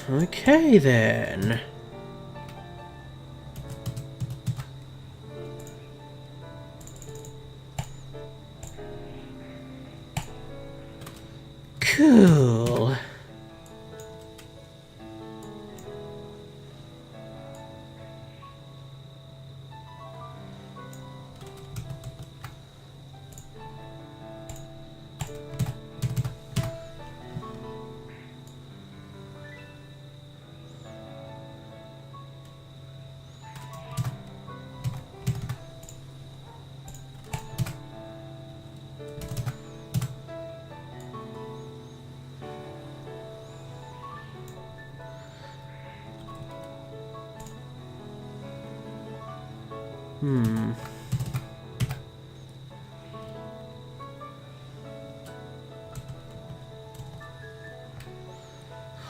Okay then. Cool.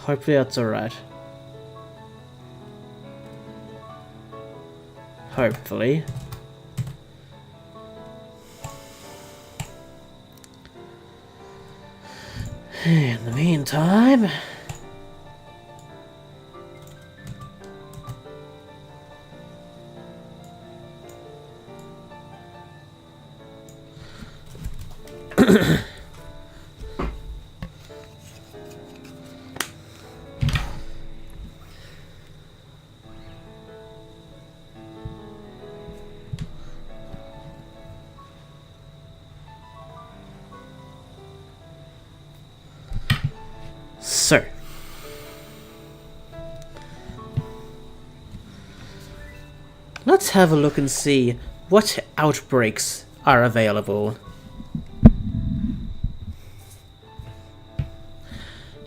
Hopefully that's alright. Hopefully. In the meantime... So, let's have a look and see what outbreaks are available.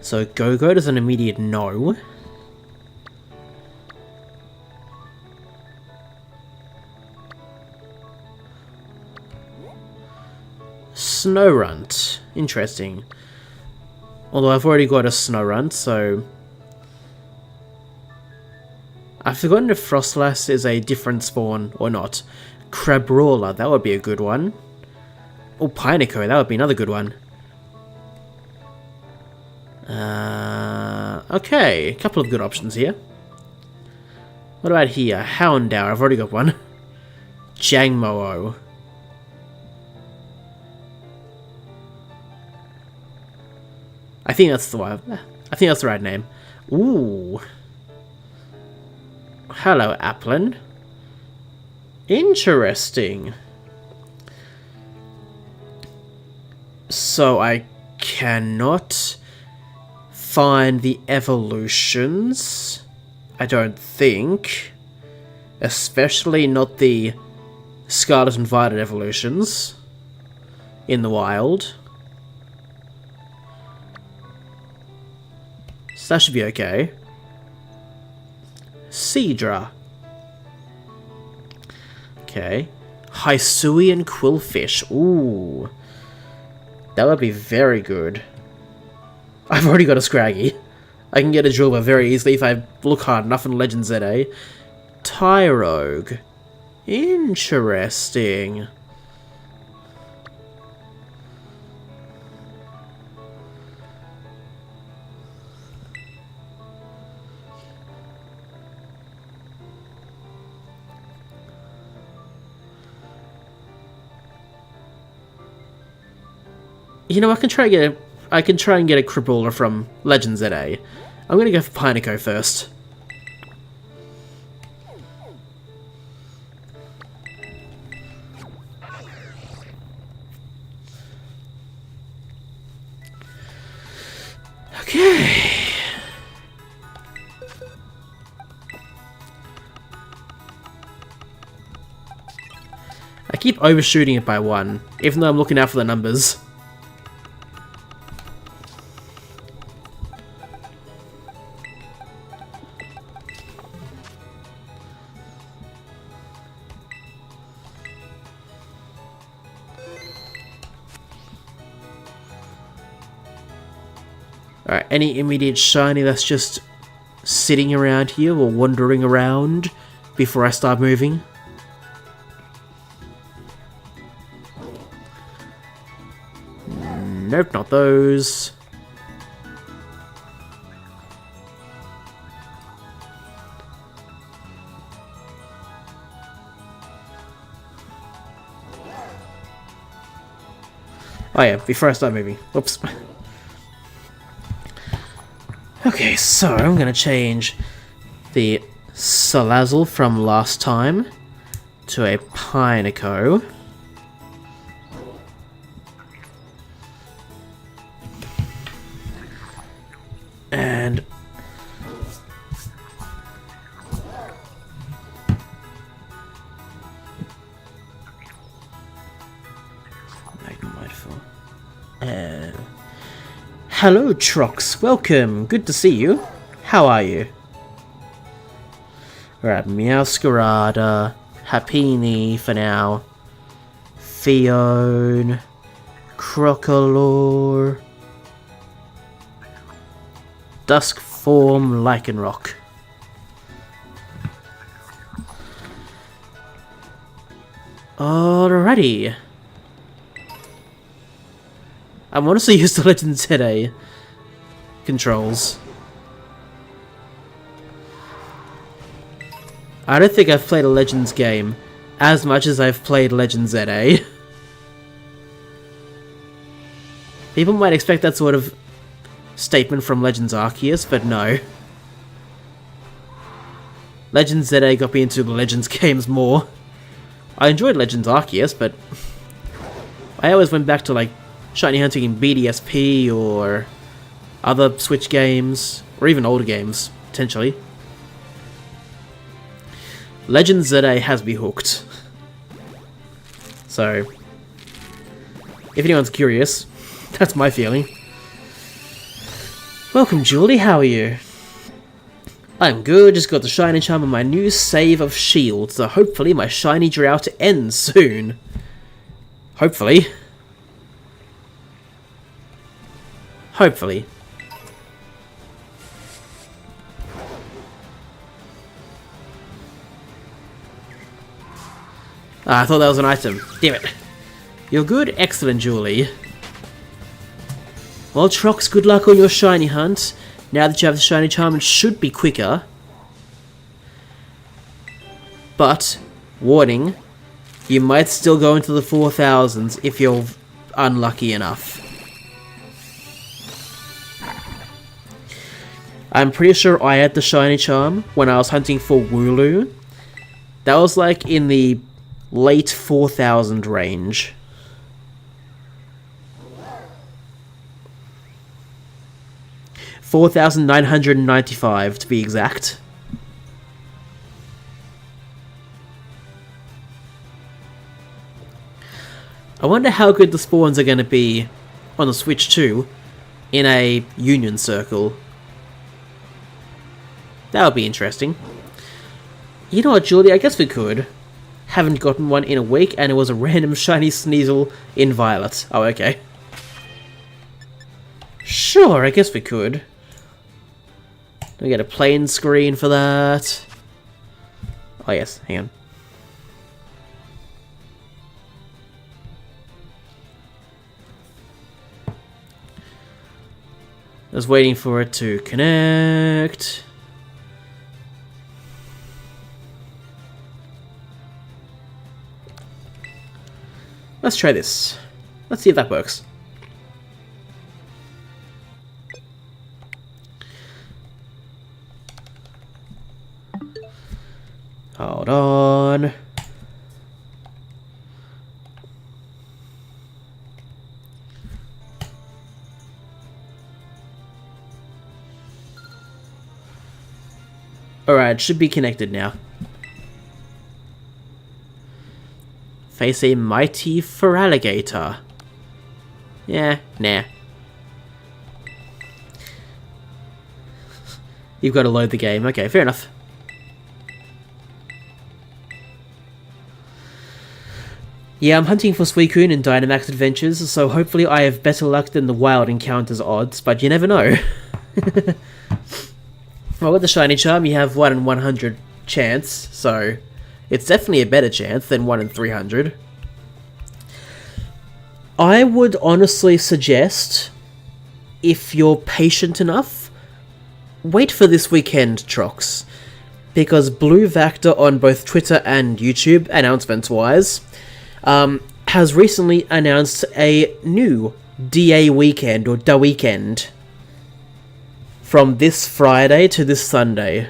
So Go-Go is an immediate no. Snorunt. Interesting. Although I've already got a Snorunt, so... I've forgotten if Frostlass is a different spawn or not. Crabrawler, that would be a good one. Oh, Pineco, that would be another good one. Okay, a couple of good options here. What about here? Houndour, I've already got one. Jangmo-o. I think that's the one. I think that's the right name. Ooh. Hello, Applin. Interesting. So I cannot find the evolutions, I don't think. Especially not the Scarlet and Violet evolutions in the wild. So that should be okay. Seadra. Okay. Hisuian Quillfish. Ooh. That would be very good. I've already got a Scraggy. I can get a Julba very easily if I look hard enough in Legend ZA. Tyrogue. Interesting. You know, I can try and get a Crabrawler from Legend ZA. I'm gonna go for Pineco first. Okay. I keep overshooting it by one, even though I'm looking out for the numbers. Alright, any immediate shiny that's just sitting around here or wandering around before I start moving? Nope, not those. Oh yeah, before I start moving. Whoops. Okay, so I'm gonna change the Salazzle from last time to a Pineco. And hello, Trox. Welcome. Good to see you. How are you? Alright, Meowscarada, Happiny for now, Fione, Crocolore, Duskform, Lycanroc. Alrighty. I'm honestly used to Legends ZA controls. I don't think I've played a Legends game as much as I've played Legends ZA. People might expect that sort of statement from Legends Arceus, but no. Legends ZA got me into the Legends games more. I enjoyed Legends Arceus, but I always went back to like Shiny Hunting in BDSP or other Switch games, or even older games, potentially. Legends ZA has me hooked. So, if anyone's curious, that's my feeling. Welcome, Julie, how are you? I'm good, just got the Shiny Charm and my new save of Shield, so hopefully my Shiny Drought ends soon. Hopefully. Hopefully. Ah, I thought that was an item. Damn it. You're good? Excellent, Julie. Well, Trox, good luck on your shiny hunt. Now that you have the Shiny Charm, it should be quicker. But, warning, you might still go into the 4000s if you're unlucky enough. I'm pretty sure I had the Shiny Charm when I was hunting for Wooloo. That was like in the late 4000 range. $4,995 to be exact. I wonder how good the spawns are going to be on the Switch 2 in a Union Circle. That would be interesting. You know what, Julie? I guess we could. Haven't gotten one in a week, and it was a random shiny Sneasel in Violet. Oh, okay. Sure, I guess we could. Do we get a plain screen for that? Oh yes, hang on. I was waiting for it to connect. Let's try this. Let's see if that works. Hold on. Alright, should be connected now. Face a mighty Feraligatr. Yeah, nah. You've got to load the game. Okay, fair enough. Yeah, I'm hunting for Suicune in Dynamax Adventures, so hopefully I have better luck than the Wild Encounters odds, but you never know. Well, with the Shiny Charm, you have 1 in 100 chance, so it's definitely a better chance than 1 in 300. I would honestly suggest, if you're patient enough, wait for this weekend, Trox. Because Blue Vactor on both Twitter and YouTube, announcements-wise, has recently announced a new DA weekend, or Da Weekend, from this Friday to this Sunday.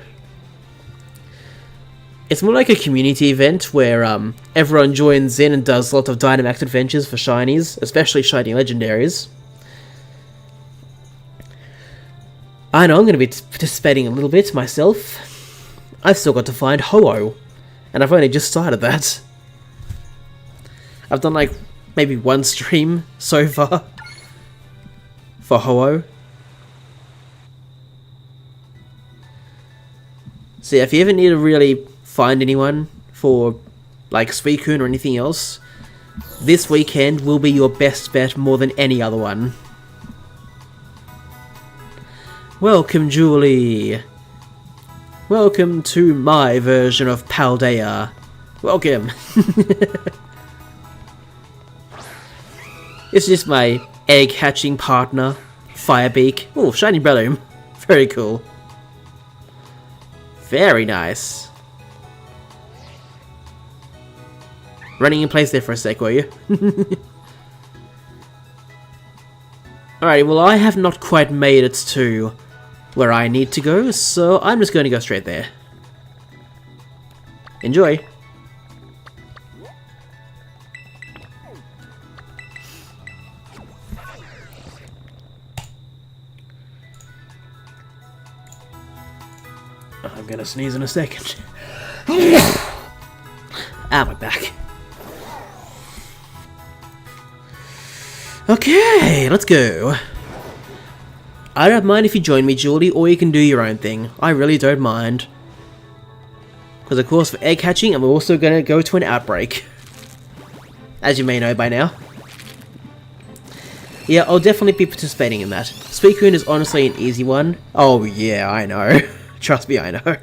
It's more like a community event where everyone joins in and does lots of Dynamax adventures for shinies, especially shiny legendaries. I know I'm going to be participating a little bit myself. I've still got to find Ho-Oh, and I've only just started that. I've done like maybe one stream so far for Ho-Oh. So yeah, if you ever need to really find anyone for like Suicune or anything else, this weekend will be your best bet more than any other one. Welcome, Julie. Welcome to my version of Paldea. Welcome. It's just my egg hatching partner, Firebeak. Oh, shiny Breloom. Very cool. Very nice. Running in place there for a sec, were you? Alright, well I have not quite made it to where I need to go, so I'm just going to go straight there. Enjoy! I'm gonna sneeze in a second. Ah, my back. Okay, let's go. I don't mind if you join me, Julie, or you can do your own thing. I really don't mind. Because of course for egg hatching, I'm also going to go to an outbreak. As you may know by now. Yeah, I'll definitely be participating in that. Suicune is honestly an easy one. Oh yeah, I know. Trust me, I know.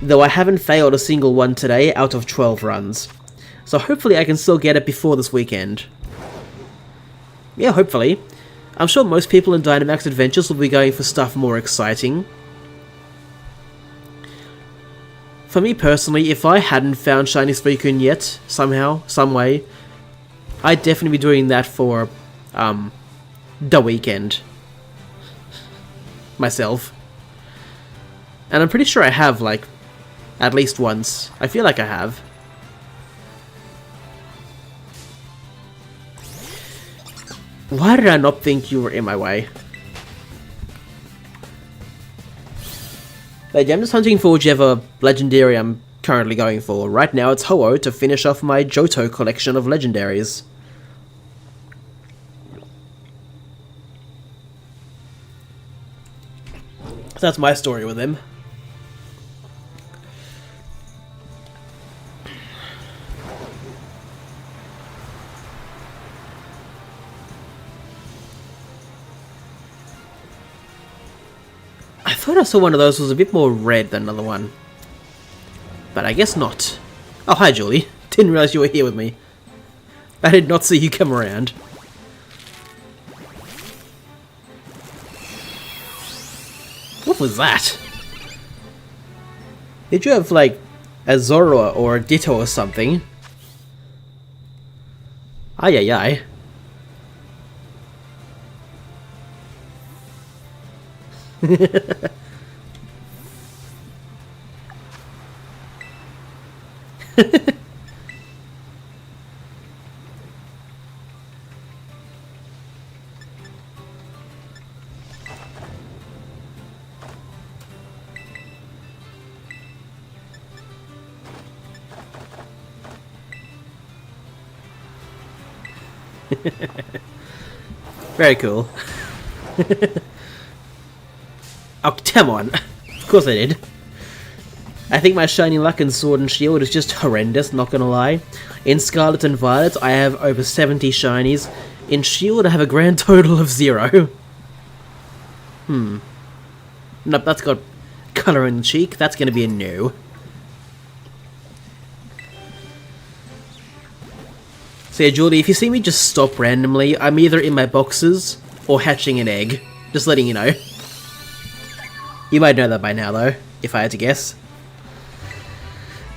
Though I haven't failed a single one today out of 12 runs. So hopefully I can still get it before this weekend. Yeah, hopefully. I'm sure most people in Dynamax Adventures will be going for stuff more exciting. For me personally, if I hadn't found Shiny Suicune yet, somehow, some way, I'd definitely be doing that for, the weekend. Myself. And I'm pretty sure I have, like, at least once. I feel like I have. Why did I not think you were in my way? But yeah, I'm just hunting for whichever legendary I'm currently going for. Right now it's Ho-Oh to finish off my Johto collection of legendaries. So that's my story with him. I thought I saw one of those was a bit more red than another one. But I guess not. Oh, hi Julie. Didn't realize you were here with me. I did not see you come around. What was that? Did you have, like, a Zora or a Ditto or something? Ay ay ay. Very cool. Oh, come on. Of course I did. I think my shiny luck in Sword and Shield is just horrendous, not gonna lie. In Scarlet and Violet, I have over 70 shinies. In Shield, I have a grand total of 0. Nope, that's got colour in the cheek. That's gonna be a no. So yeah, Julie, if you see me just stop randomly, I'm either in my boxes or hatching an egg. Just letting you know. You might know that by now, though, if I had to guess.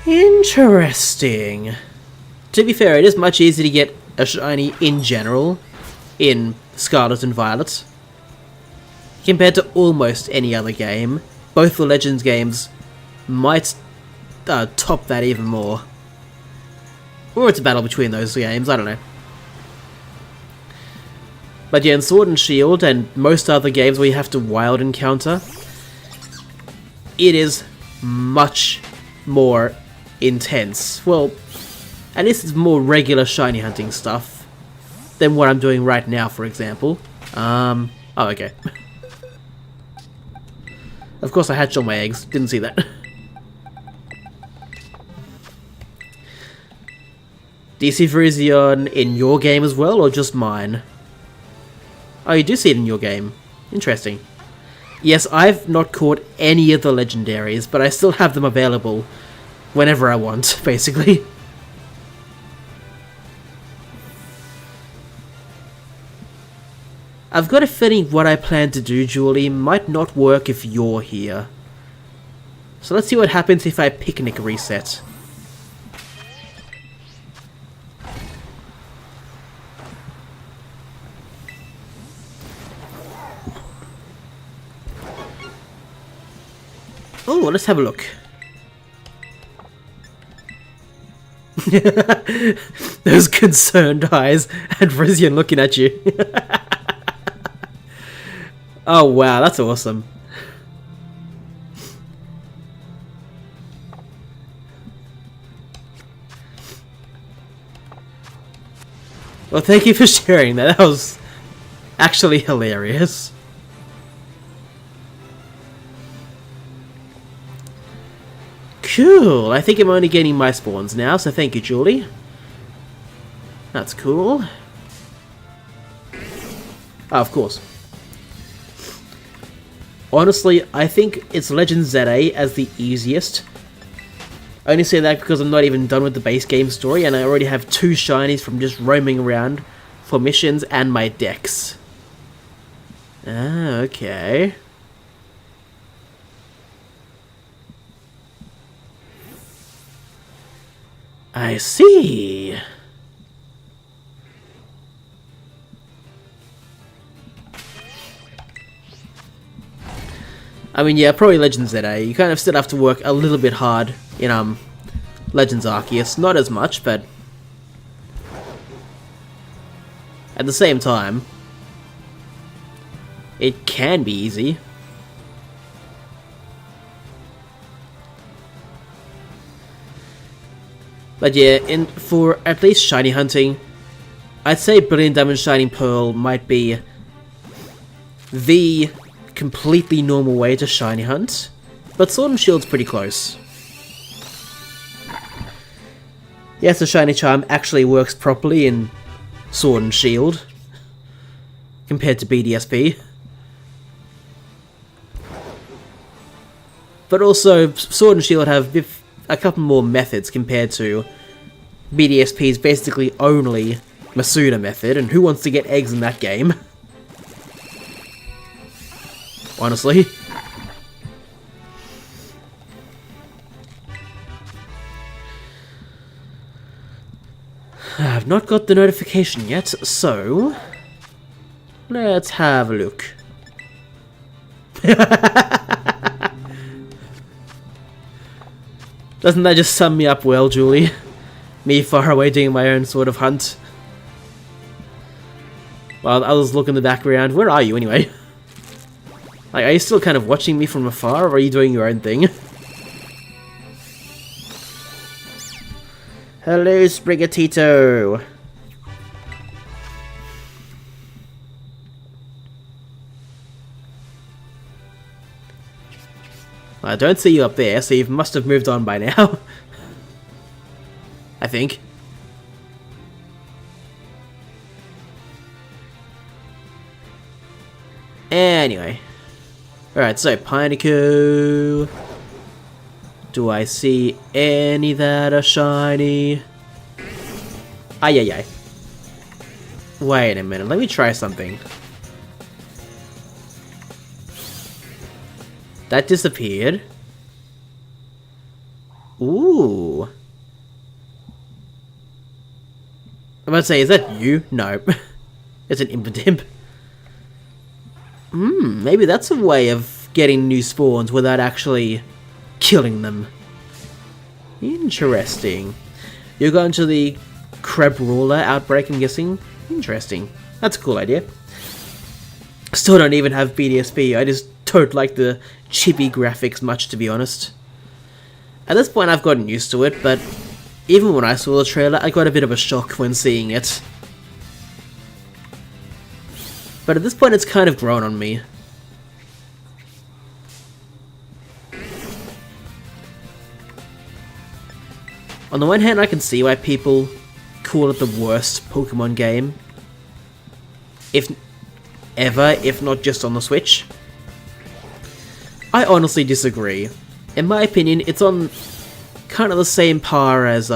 Interesting. To be fair, it is much easier to get a shiny in general in Scarlet and Violet compared to almost any other game. Both the Legends games might top that even more. Or it's a battle between those games, I don't know. But yeah, in Sword and Shield and most other games where you have to wild encounter, it is much more intense. Well, at least it's more regular shiny hunting stuff than what I'm doing right now, for example. Oh, okay. Of course I hatched all my eggs, didn't see that. Do you see Virizion in your game as well, or just mine? Oh, you do see it in your game. Interesting. Yes, I've not caught any of the legendaries, but I still have them available whenever I want, basically. I've got a feeling what I plan to do, Julie, might not work if you're here. So let's see what happens if I picnic reset. Oh, let's have a look. Those concerned eyes and Virizion looking at you. Oh wow, that's awesome. Well, thank you for sharing that. That was actually hilarious. Cool, I think I'm only getting my spawns now, so thank you, Julie. That's cool. Oh, of course. Honestly, I think it's Legend ZA as the easiest. I only say that because I'm not even done with the base game story, and I already have 2 shinies from just roaming around for missions and my decks. Ah, okay. I see. I mean, yeah, probably Legends ZA. You kind of still have to work a little bit hard in Legends Arceus. Not as much, but at the same time, it can be easy. But yeah, for at least shiny hunting, I'd say Brilliant Diamond Shining Pearl might be the completely normal way to shiny hunt, but Sword and Shield's pretty close. Yes, the Shiny Charm actually works properly in Sword and Shield, compared to BDSP. But also, Sword and Shield have a couple more methods compared to BDSP's basically only Masuda Method, and who wants to get eggs in that game? Honestly. I've not got the notification yet, so let's have a look. Doesn't that just sum me up well, Julie? Me far away doing my own sort of hunt. While others look in the background. Where are you anyway? Like, are you still kind of watching me from afar, or are you doing your own thing? Hello, Sprigatito! I don't see you up there, so you must have moved on by now. I think. Anyway. Alright, so Pineco. Do I see any that are shiny? Ay ay ay. Wait a minute, let me try something. That disappeared. Ooh. I'm about to say, is that you? No. It's an Impidimp. Maybe that's a way of getting new spawns without actually killing them. Interesting. You're going to the Crabrawler outbreak, I'm guessing? Interesting. That's a cool idea. Still don't even have BDSP, I just don't like the chibi graphics much, to be honest. At this point I've gotten used to it, but even when I saw the trailer, I got a bit of a shock when seeing it. But at this point it's kind of grown on me. On the one hand, I can see why people call it the worst Pokemon game. If not just on the Switch. I honestly disagree. In my opinion, it's on kind of the same par as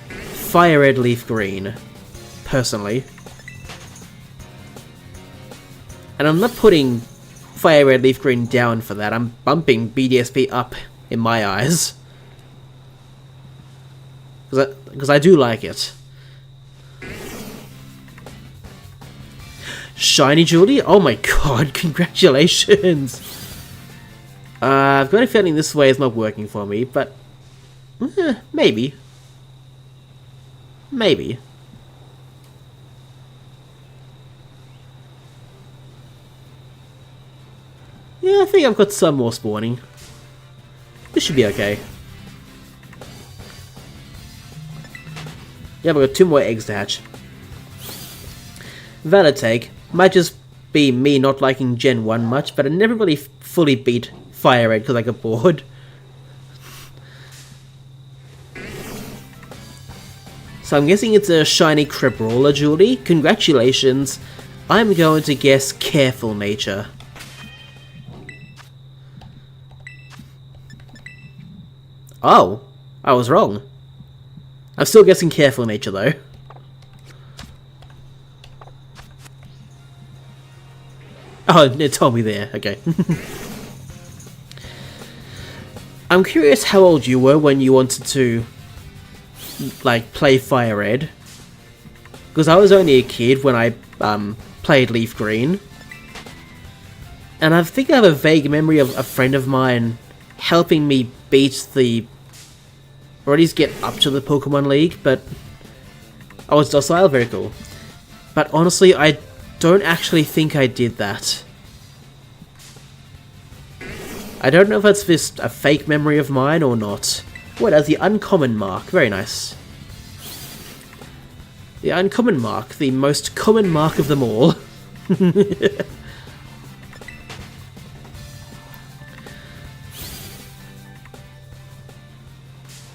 Fire Red Leaf Green, personally. And I'm not putting Fire Red Leaf Green down for that, I'm bumping BDSP up in my eyes. Because I do like it. Shiny Julie? Oh my god, congratulations! I've got a feeling this way is not working for me, but... maybe. Maybe. Yeah, I think I've got some more spawning. This should be okay. Yeah, I've got 2 more eggs to hatch. Valid take. Might just be me not liking Gen 1 much, but I never really fully beat Fire Red because I got bored. So I'm guessing it's a shiny Crabrawler, Julie. Congratulations. I'm going to guess Careful Nature. Oh, I was wrong. I'm still guessing Careful Nature though. Oh, it told me there, okay. I'm curious how old you were when you wanted to, like, play Fire Red. Because I was only a kid when I played Leaf Green. And I think I have a vague memory of a friend of mine helping me beat the... or at least get up to the Pokemon League, but... I was docile, very cool. But honestly, I don't actually think I did that. I don't know if that's just a fake memory of mine or not. What, as the uncommon mark, very nice. The uncommon mark, the most common mark of them all.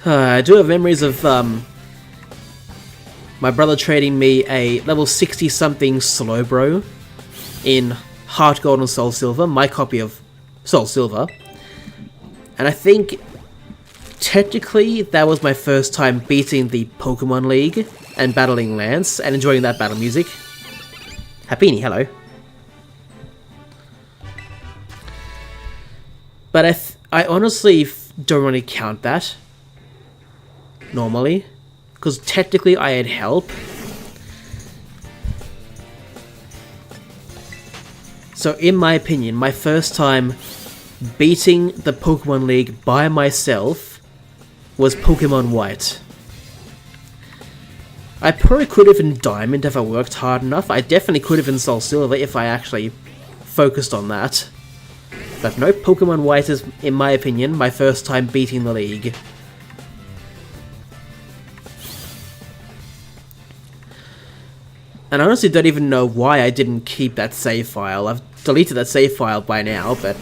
I do have memories of my brother trading me a level 60-something Slowbro in Heart Gold and Soul Silver, my copy of Soul Silver. And I think, technically, that was my first time beating the Pokemon League and battling Lance and enjoying that battle music. Happini, hello. But I honestly don't really count that, normally, because technically I had help. So in my opinion, my first time beating the Pokemon League by myself was Pokemon White. I probably could have in Diamond if I worked hard enough. I definitely could have in Soul Silver if I actually focused on that. But no, Pokemon White is, in my opinion, my first time beating the league. And I honestly don't even know why I didn't keep that save file. I've deleted that save file by now, but...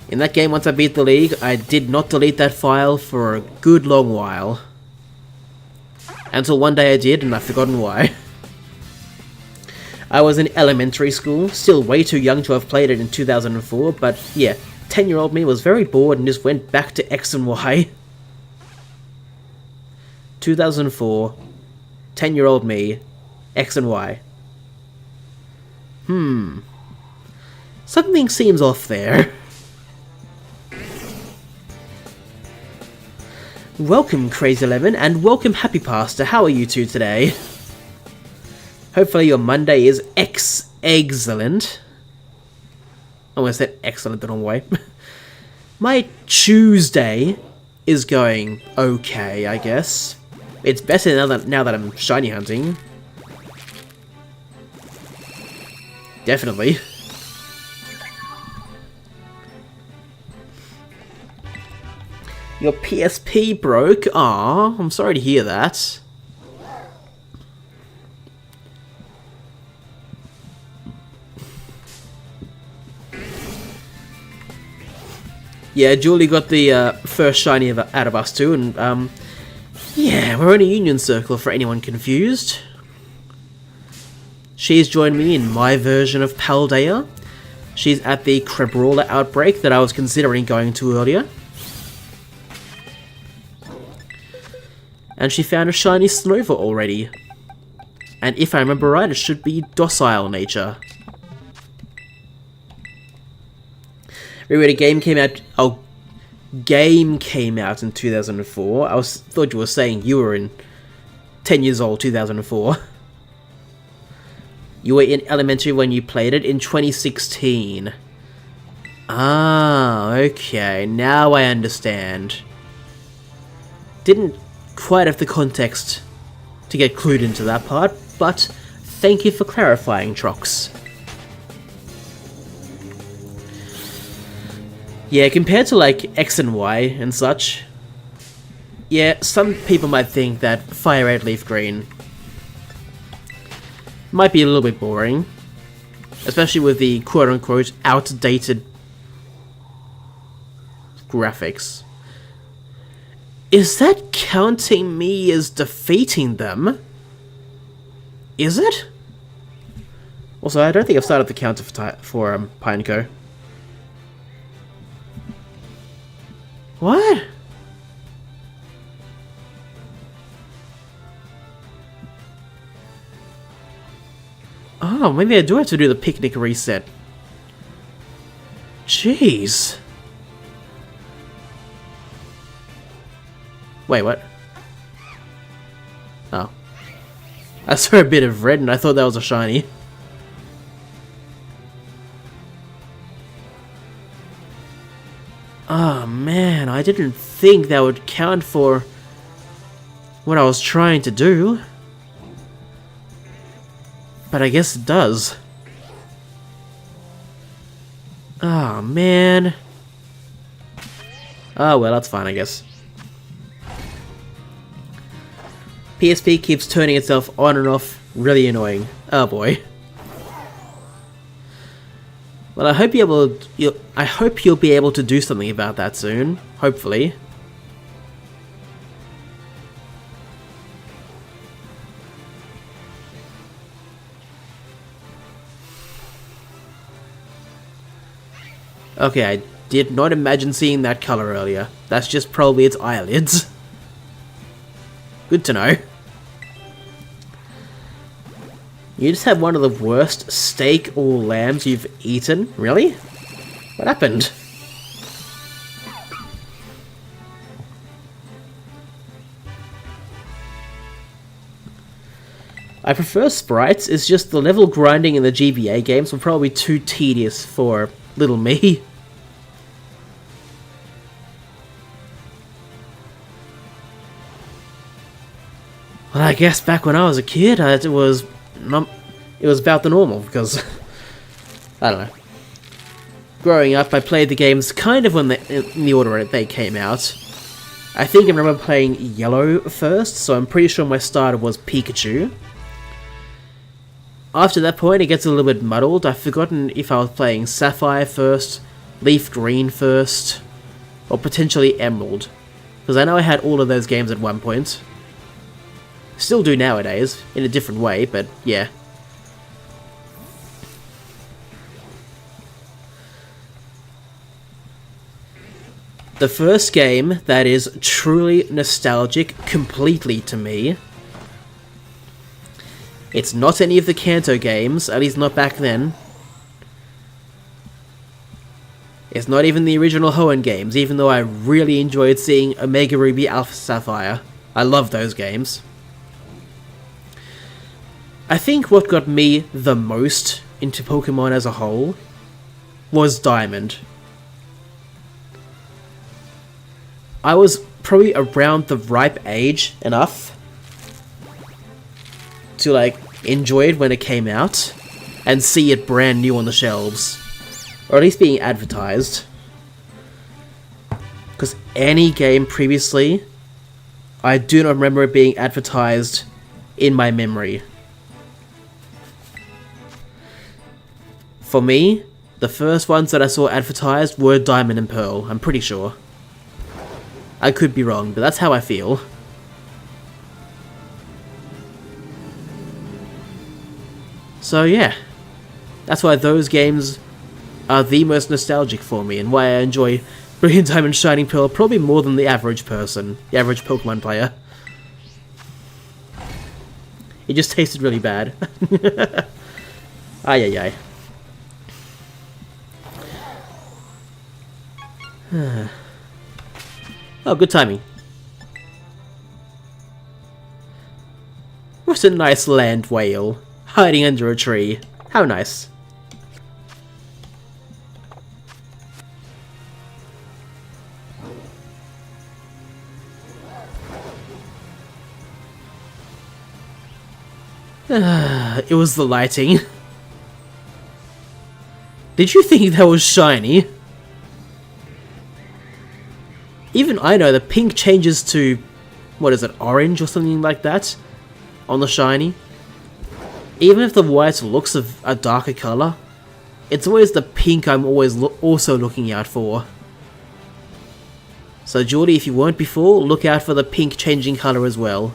in that game, once I beat the league, I did not delete that file for a good long while. Until one day I did, and I've forgotten why. I was in elementary school, still way too young to have played it in 2004, but yeah, 10-year-old me was very bored and just went back to X and Y. 2004, 10-year-old me, X and Y. Something seems off there. Welcome Crazy Lemon, and welcome Happy Pasta. How are you two today? Hopefully your Monday is excellent. I almost said excellent the wrong way. My Tuesday is going okay, I guess. It's better now that I'm shiny hunting. Definitely. Your PSP broke? Aw, I'm sorry to hear that. Yeah, Julie got the first shiny out of us two, and yeah, we're in a union circle for anyone confused. She's joined me in my version of Paldea. She's at the Crabrawler outbreak that I was considering going to earlier. And she found a shiny Snova already. And if I remember right, it should be docile nature. Remember the game came out... Oh, game came out in 2004. Thought you were saying you were in 10 years old, 2004. You were in elementary when you played it in 2016. Ah, okay. Now I understand. Didn't quite have the context to get clued into that part, but thank you for clarifying, Trox. Yeah, compared to like X and Y and such, yeah, some people might think that Fire Red Leaf Green might be a little bit boring, especially with the quote-unquote outdated graphics. Is that counting me as defeating them? Is it? Also, I don't think I've started the counter for Pineco. What? Oh, maybe I do have to do the picnic reset. Jeez. Wait, what? Oh. I saw a bit of red and I thought that was a shiny. Oh man, I didn't think that would count for what I was trying to do. But I guess it does. Oh man. Oh well, that's fine, I guess. PSP keeps turning itself on and off, really annoying. Oh boy. Well, I hope you'll be able to do something about that soon. Hopefully. Okay, I did not imagine seeing that color earlier. That's just probably its eyelids. Good to know. You just had one of the worst steak or lambs you've eaten? Really? What happened? I prefer sprites, it's just the level grinding in the GBA games were probably too tedious for little me. Well, I guess back when I was a kid, it was about the normal, because, I don't know. Growing up, I played the games kind of in the order they came out. I think I remember playing Yellow first, so I'm pretty sure my starter was Pikachu. After that point, it gets a little bit muddled. I've forgotten if I was playing Sapphire first, Leaf Green first, or potentially Emerald. Because I know I had all of those games at one point. Still do nowadays, in a different way, but yeah. The first game that is truly nostalgic completely to me. It's not any of the Kanto games, at least not back then. It's not even the original Hoenn games, even though I really enjoyed seeing Omega Ruby Alpha Sapphire. I love those games. I think what got me the most into Pokemon as a whole was Diamond. I was probably around the ripe age enough to like enjoy it when it came out and see it brand new on the shelves, or at least being advertised. Because any game previously, I do not remember it being advertised in my memory. For me, the first ones that I saw advertised were Diamond and Pearl, I'm pretty sure. I could be wrong, but that's how I feel. So yeah, that's why those games are the most nostalgic for me, and why I enjoy Brilliant Diamond Shining Pearl probably more than the average person, the average Pokemon player. It just tasted really bad. Ay ay ay. Oh, good timing. What a nice land whale, hiding under a tree. How nice. It was the lighting. Did you think that was shiny? Even I know the pink changes to, what is it, orange or something like that on the shiny. Even if the white looks of a darker colour, it's always the pink I'm always also looking out for. So Geordie, if you weren't before, look out for the pink changing colour as well.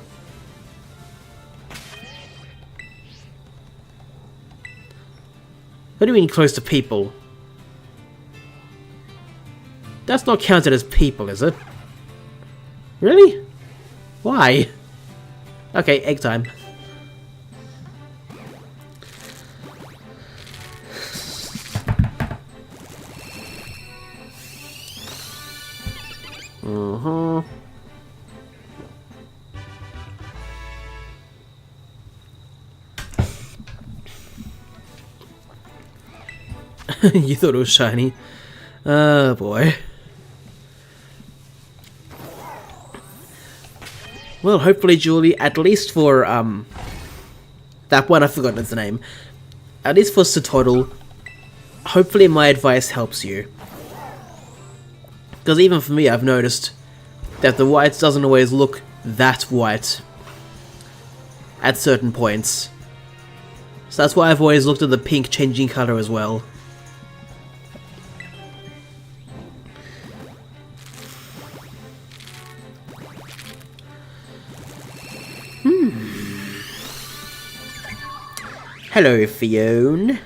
What do you mean close to people? That's not counted as people, is it? Really? Why? Okay, egg time. You thought it was shiny? Oh boy. Well, hopefully, Julie, at least for, that one, I've forgotten its name. At least for Satoddle, hopefully my advice helps you. Because even for me, I've noticed that the white doesn't always look that white at certain points. So that's why I've always looked at the pink changing colour as well. Hello, Fiona.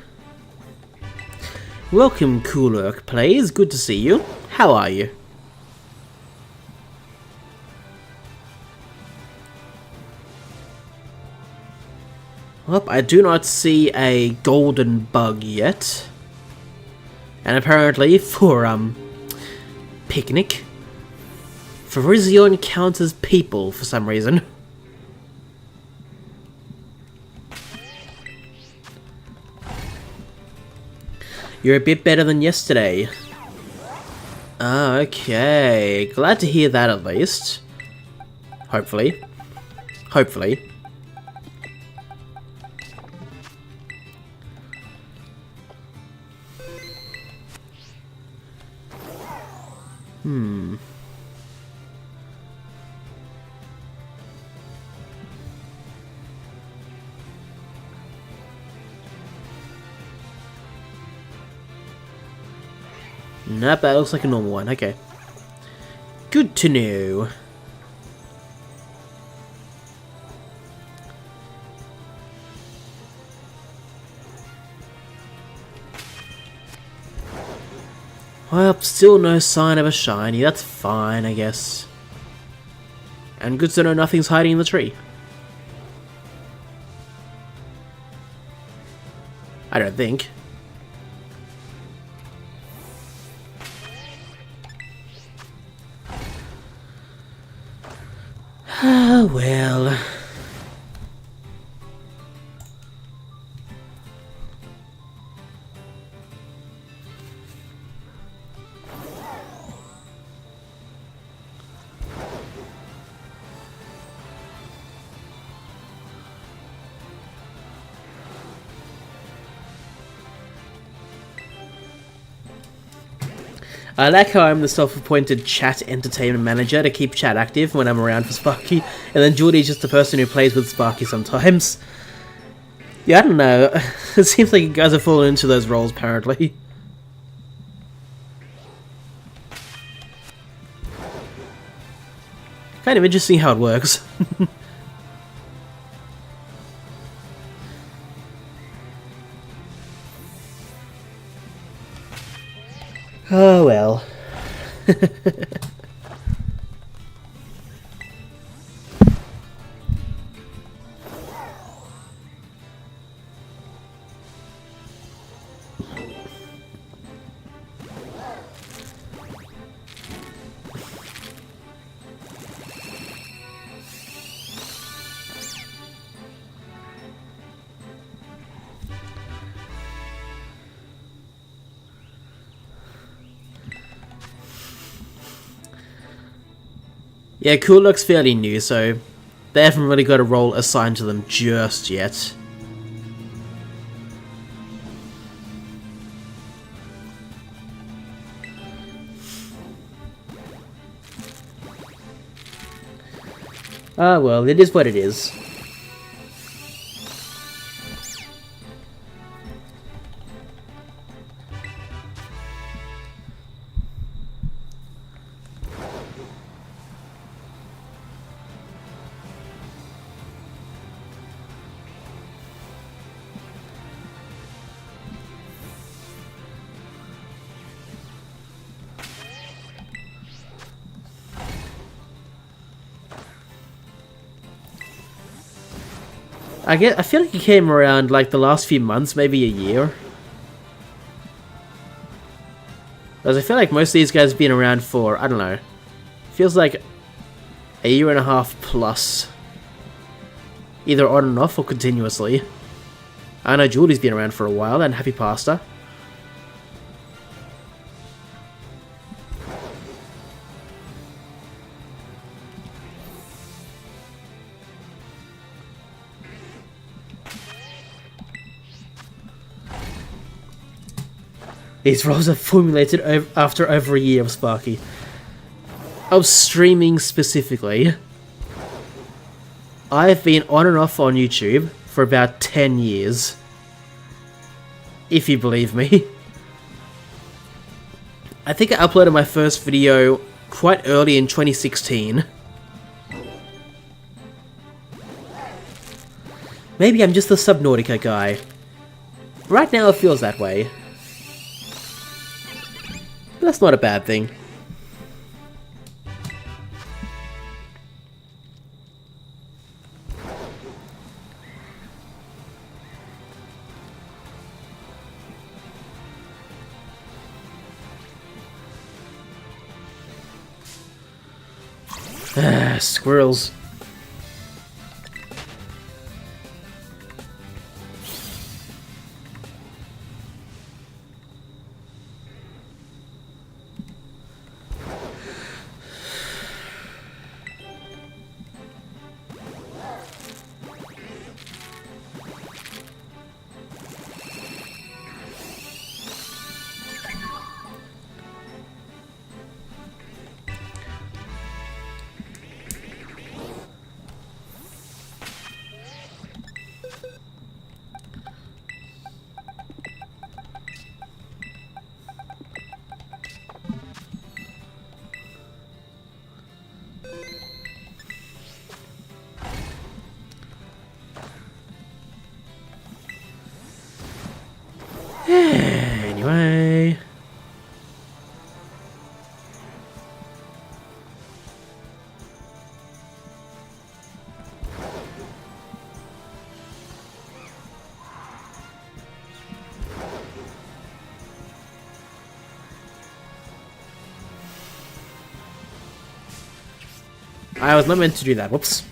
Welcome, Coolurk Plays. Good to see you. How are you? Well, I do not see a golden bug yet. And apparently, for, Picnic, Virizion counts as people for some reason. You're a bit better than yesterday. Ah, okay. Glad to hear that at least. Hopefully. Hopefully. Nope, that looks like a normal one. Okay. Good to know. Well, still no sign of a shiny. That's fine, I guess. And good to know nothing's hiding in the tree. I don't think. Oh well. I like how I'm the self-appointed chat entertainment manager to keep chat active when I'm around for Sparky, and then Geordie's just the person who plays with Sparky sometimes. Yeah, I don't know. It seems like you guys have fallen into those roles, apparently. Kind of interesting how it works. Oh well. Yeah, Cool looks fairly new, so they haven't really got a role assigned to them just yet. Ah well, it is what it is. I feel like he came around like the last few months, maybe a year. Because I feel like most of these guys have been around for, I don't know, feels like a year and a half plus. Either on and off or continuously. I know Julie's been around for a while, and Happy Pasta. These roles are formulated after over a year of Sparky. Of streaming specifically. I've been on and off on YouTube for about 10 years. If you believe me. I think I uploaded my first video quite early in 2016. Maybe I'm just the Subnautica guy. Right now it feels that way. But that's not a bad thing. Squirrels. Anyway. I was not meant to do that, whoops.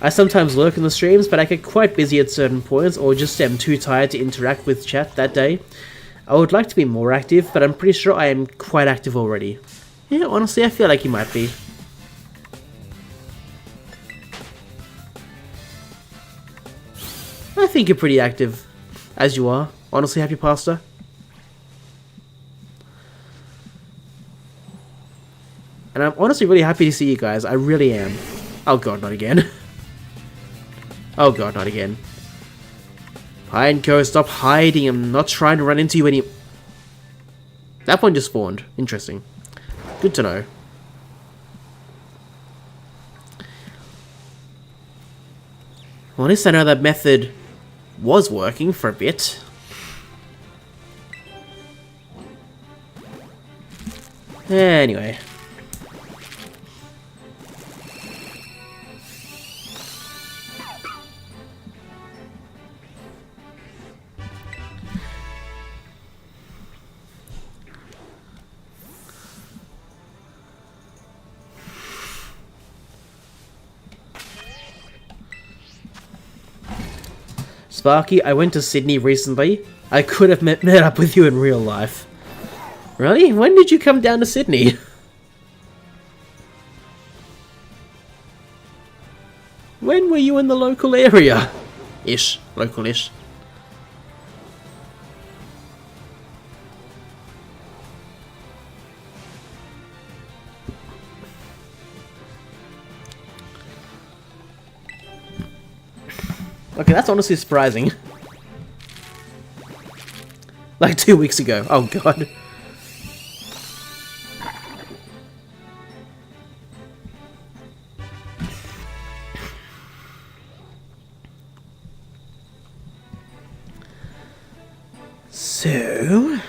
I sometimes lurk in the streams, but I get quite busy at certain points, or just am too tired to interact with chat that day. I would like to be more active, but I'm pretty sure I am quite active already. Yeah, honestly, I feel like you might be. I think you're pretty active, as you are. Honestly, Happy Pasta. And I'm honestly really happy to see you guys. I really am. Oh god, not again. Oh god, not again. Pineco, stop hiding. I'm not trying to run into you any... That one just spawned. Interesting. Good to know. Well, at least I know that method was working for a bit. Anyway. Sparky, I went to Sydney recently. I could have met up with you in real life. Really? When did you come down to Sydney? When were you in the local area? Ish. Local-ish. Okay, that's honestly surprising. Like 2 weeks ago. Oh god. So...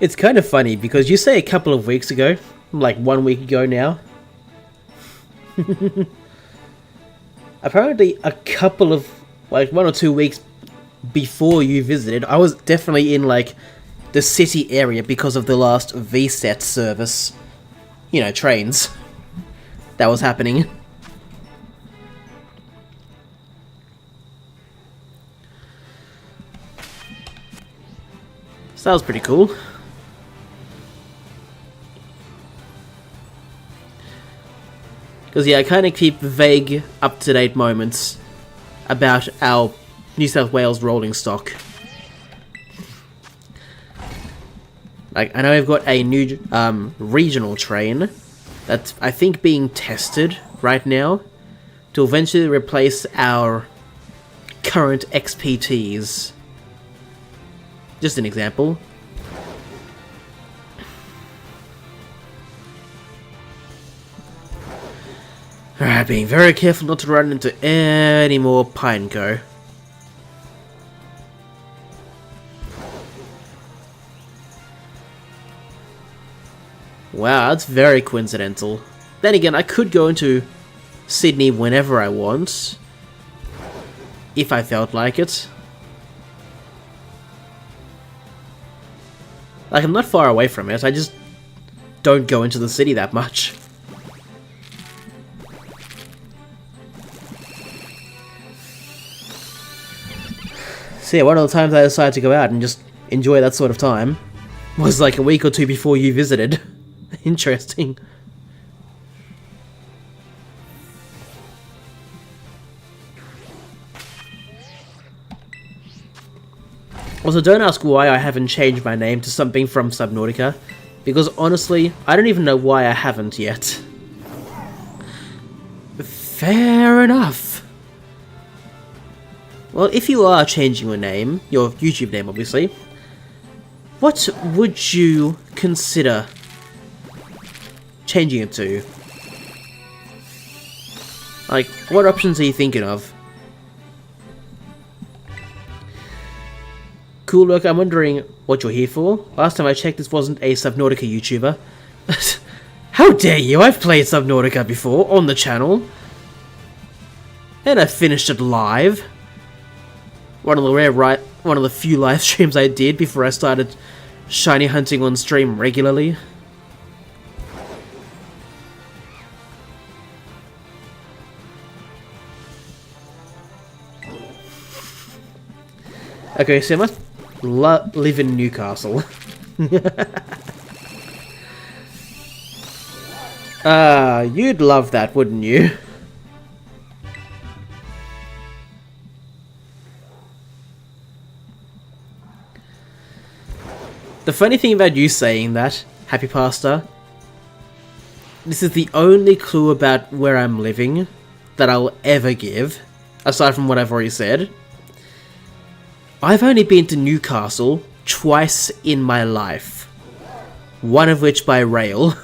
It's kind of funny, because you say a couple of weeks ago, like 1 week ago now. Apparently a couple of, like 1 or 2 weeks before you visited, I was definitely in like the city area because of the last VSET service. You know, trains. That was happening. So that was pretty cool. Because, yeah, I kind of keep vague, up-to-date moments about our New South Wales rolling stock. Like, I know we've got a new regional train that's, I think, being tested right now to eventually replace our current XPTs. Just an example. Alright, being very careful not to run into any more Pineco. Wow, that's very coincidental. Then again, I could go into Sydney whenever I want, if I felt like it. Like, I'm not far away from it, I just don't go into the city that much. So yeah, one of the times I decided to go out and just enjoy that sort of time was like a week or two before you visited. Interesting. Also, don't ask why I haven't changed my name to something from Subnautica, because honestly, I don't even know why I haven't yet. Fair enough. Well, if you are changing your name, your YouTube name obviously, what would you consider changing it to? Like, what options are you thinking of? Cool, look, I'm wondering what you're here for. Last time I checked, this wasn't a Subnautica YouTuber. How dare you? I've played Subnautica before on the channel. And I finished it live. One of the few live streams I did before I started shiny hunting on stream regularly. Okay, so I must live in Newcastle. You'd love that, wouldn't you? The funny thing about you saying that, Happy Pasta, this is the only clue about where I'm living that I'll ever give, aside from what I've already said. I've only been to Newcastle twice in my life, one of which by rail.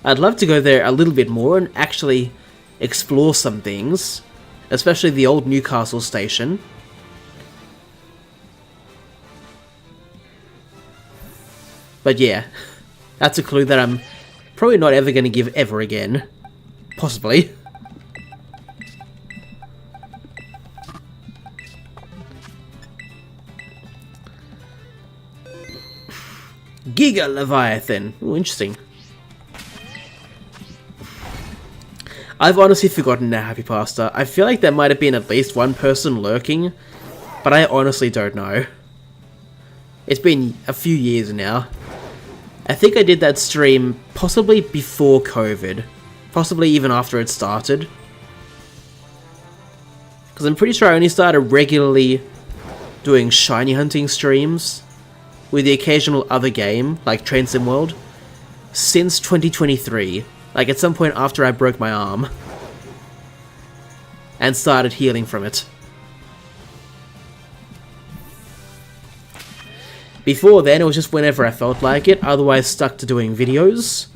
I'd love to go there a little bit more and actually explore some things, especially the old Newcastle station. But yeah, that's a clue that I'm probably not ever going to give ever again. Possibly. Giga Leviathan. Ooh, interesting. I've honestly forgotten now, Happy Pasta. I feel like there might have been at least one person lurking, but I honestly don't know. It's been a few years now. I think I did that stream possibly before COVID. Possibly even after it started. Because I'm pretty sure I only started regularly doing shiny hunting streams with the occasional other game, like Train Sim World, since 2023. Like at some point after I broke my arm. And started healing from it. Before then, it was just whenever I felt like it, otherwise stuck to doing videos.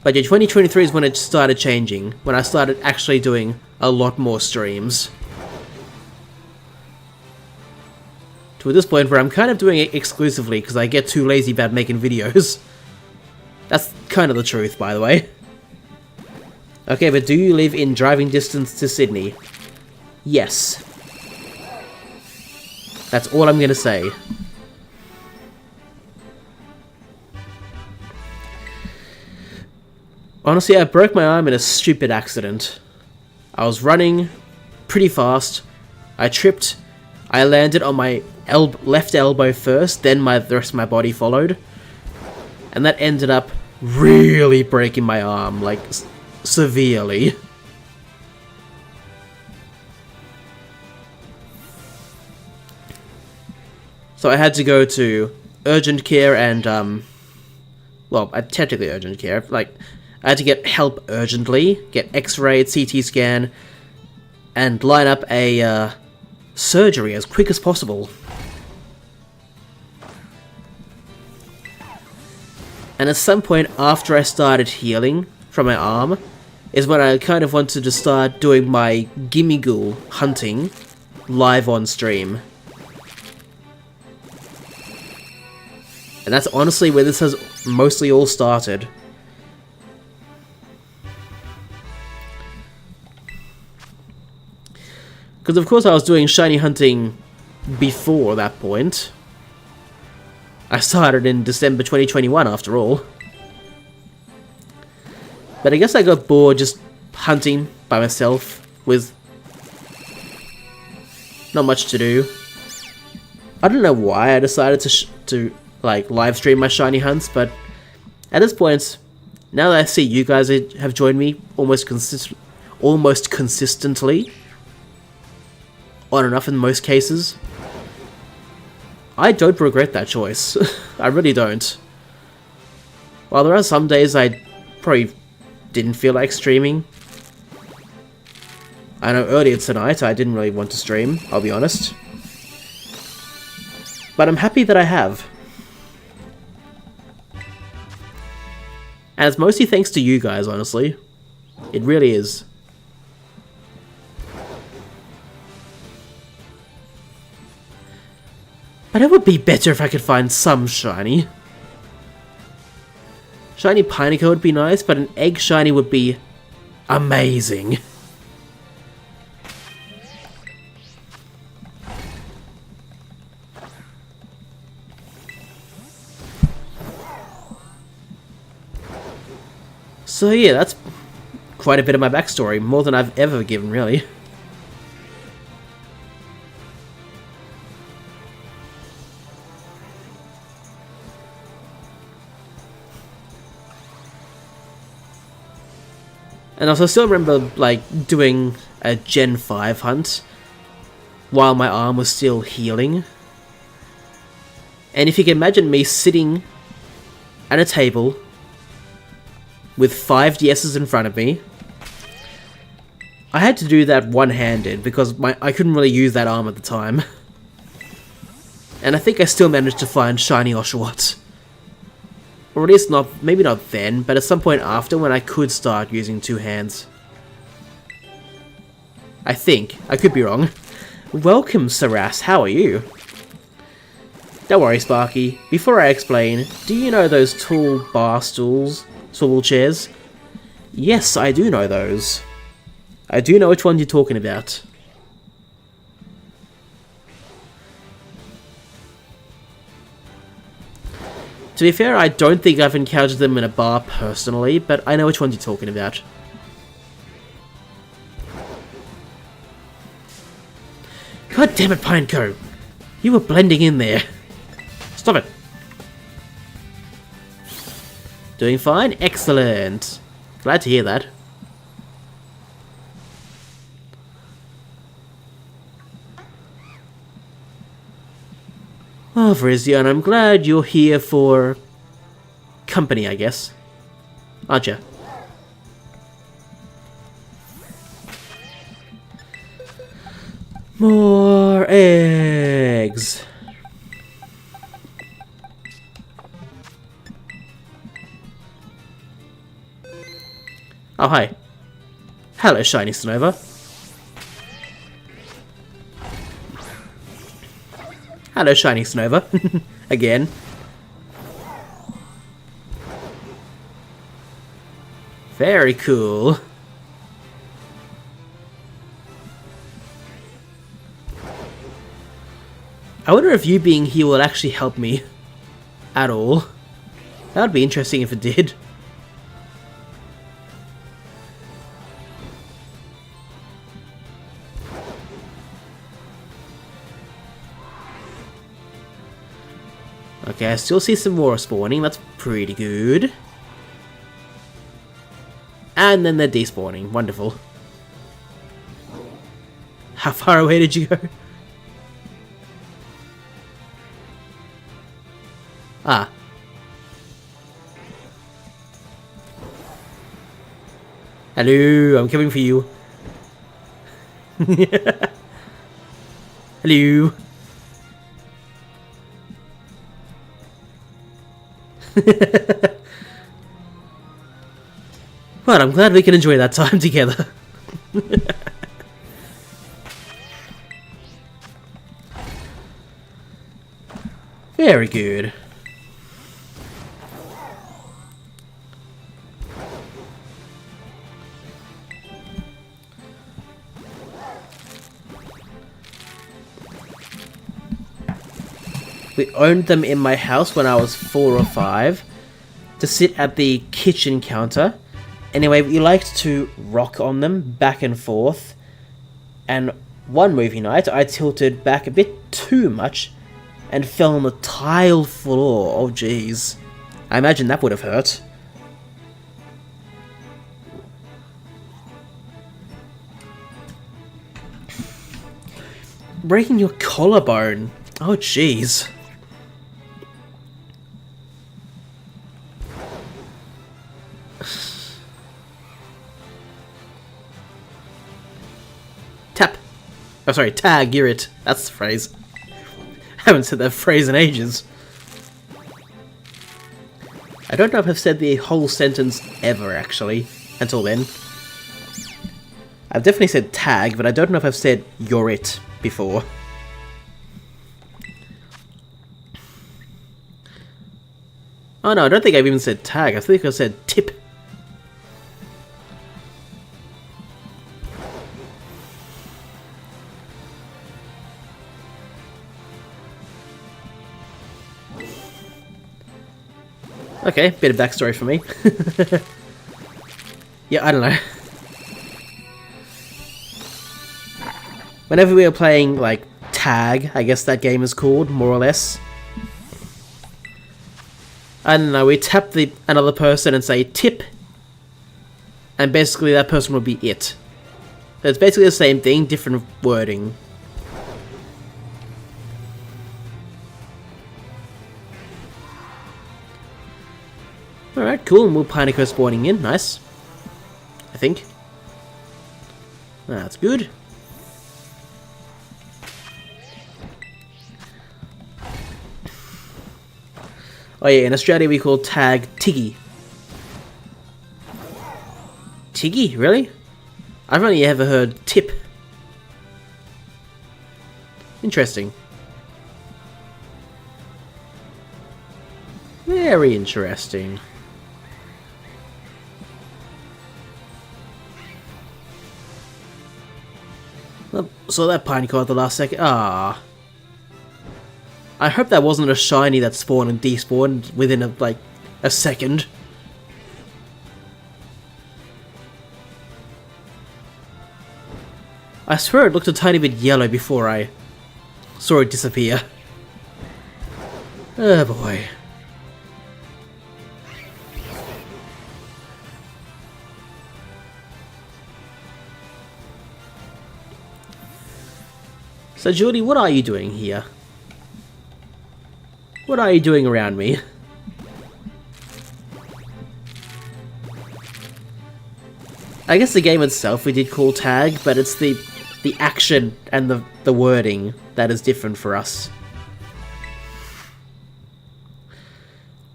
But yeah, 2023 is when it started changing, when I started actually doing a lot more streams. To this point where I'm kind of doing it exclusively because I get too lazy about making videos. That's kind of the truth, by the way. Okay, but do you live in driving distance to Sydney? Yes. That's all I'm gonna say. Honestly, I broke my arm in a stupid accident. I was running pretty fast. I tripped. I landed on my left elbow first, then the rest of my body followed. And that ended up really breaking my arm, like, severely. So I had to go to urgent care and, well, technically urgent care, like, I had to get help urgently, get x-ray, CT scan, and line up a, surgery as quick as possible. And at some point after I started healing from my arm, is when I kind of wanted to start doing my Gimmighoul hunting live on stream. And that's honestly where this has mostly all started. Because of course I was doing shiny hunting before that point. I started in December 2021 after all. But I guess I got bored just hunting by myself with not much to do. I don't know why I decided to like live stream my shiny hunts, but at this point, now that I see you guys have joined me almost consistently, on and off in most cases, I don't regret that choice. I really don't. While there are some days I probably didn't feel like streaming. I know earlier tonight I didn't really want to stream, I'll be honest. But I'm happy that I have. And it's mostly thanks to you guys, honestly. It really is. But it would be better if I could find some shiny. Shiny Pineco would be nice, but an egg shiny would be amazing. So yeah, that's quite a bit of my backstory, more than I've ever given, really. And also, I still remember, like, doing a Gen 5 hunt while my arm was still healing. And if you can imagine me sitting at a table with 5 DSs in front of me, I had to do that one-handed because I couldn't really use that arm at the time. And I think I still managed to find Shiny Oshawott. Or at least not, maybe not then, but at some point after when I could start using 2 hands. I think. I could be wrong. Welcome, Saras. How are you? Don't worry, Sparky. Before I explain, do you know those tall bar stools? Swivel chairs? Yes, I do know those. I do know which one you're talking about. To be fair, I don't think I've encountered them in a bar personally, but I know which ones you're talking about. God damn it, Pineco! You were blending in there. Stop it. Doing fine? Excellent. Glad to hear that. Oh, Virizion, I'm glad you're here for company, I guess. Aren't you? More eggs. Oh, hi. Hello, Shiny Sonova. Hello, Shiny Sonova. Again. Very cool. I wonder if you being here will actually help me at all. That would be interesting if it did. Okay, I still see some more spawning. That's pretty good. And then they're despawning. Wonderful. How far away did you go? Ah. Hello, I'm coming for you. Hello. Well, I'm glad we can enjoy that time together. Very good. We owned them in my house when I was 4 or 5 to sit at the kitchen counter. Anyway, we liked to rock on them back and forth. And one movie night, I tilted back a bit too much and fell on the tile floor. Oh, jeez. I imagine that would have hurt. Breaking your collarbone. Oh, jeez. Tap. Oh, sorry, tag, you're it. That's the phrase. I haven't said that phrase in ages. I don't know if I've said the whole sentence ever, actually, until then. I've definitely said tag, but I don't know if I've said you're it before. Oh no, I don't think I've even said tag. I think I said tip. Okay, bit of backstory for me. Yeah, I don't know. Whenever we were playing, like, tag, I guess that game is called, more or less. I don't know, we tap another person and say tip, and basically that person will be it. It's basically the same thing, different wording. Alright, cool, and we'll Pineco spawning in, nice. I think. That's good. Oh yeah, in Australia we call tag Tiggy. Tiggy? Really? I've only ever heard tip. Interesting. Very interesting. Saw that Pineco at the last second. Ah. I hope that wasn't a shiny that spawned and despawned within like a second. I swear it looked a tiny bit yellow before I saw it disappear. Oh boy. So Jordy, what are you doing here? What are you doing around me? I guess the game itself we did call tag, but it's the action and the wording that is different for us.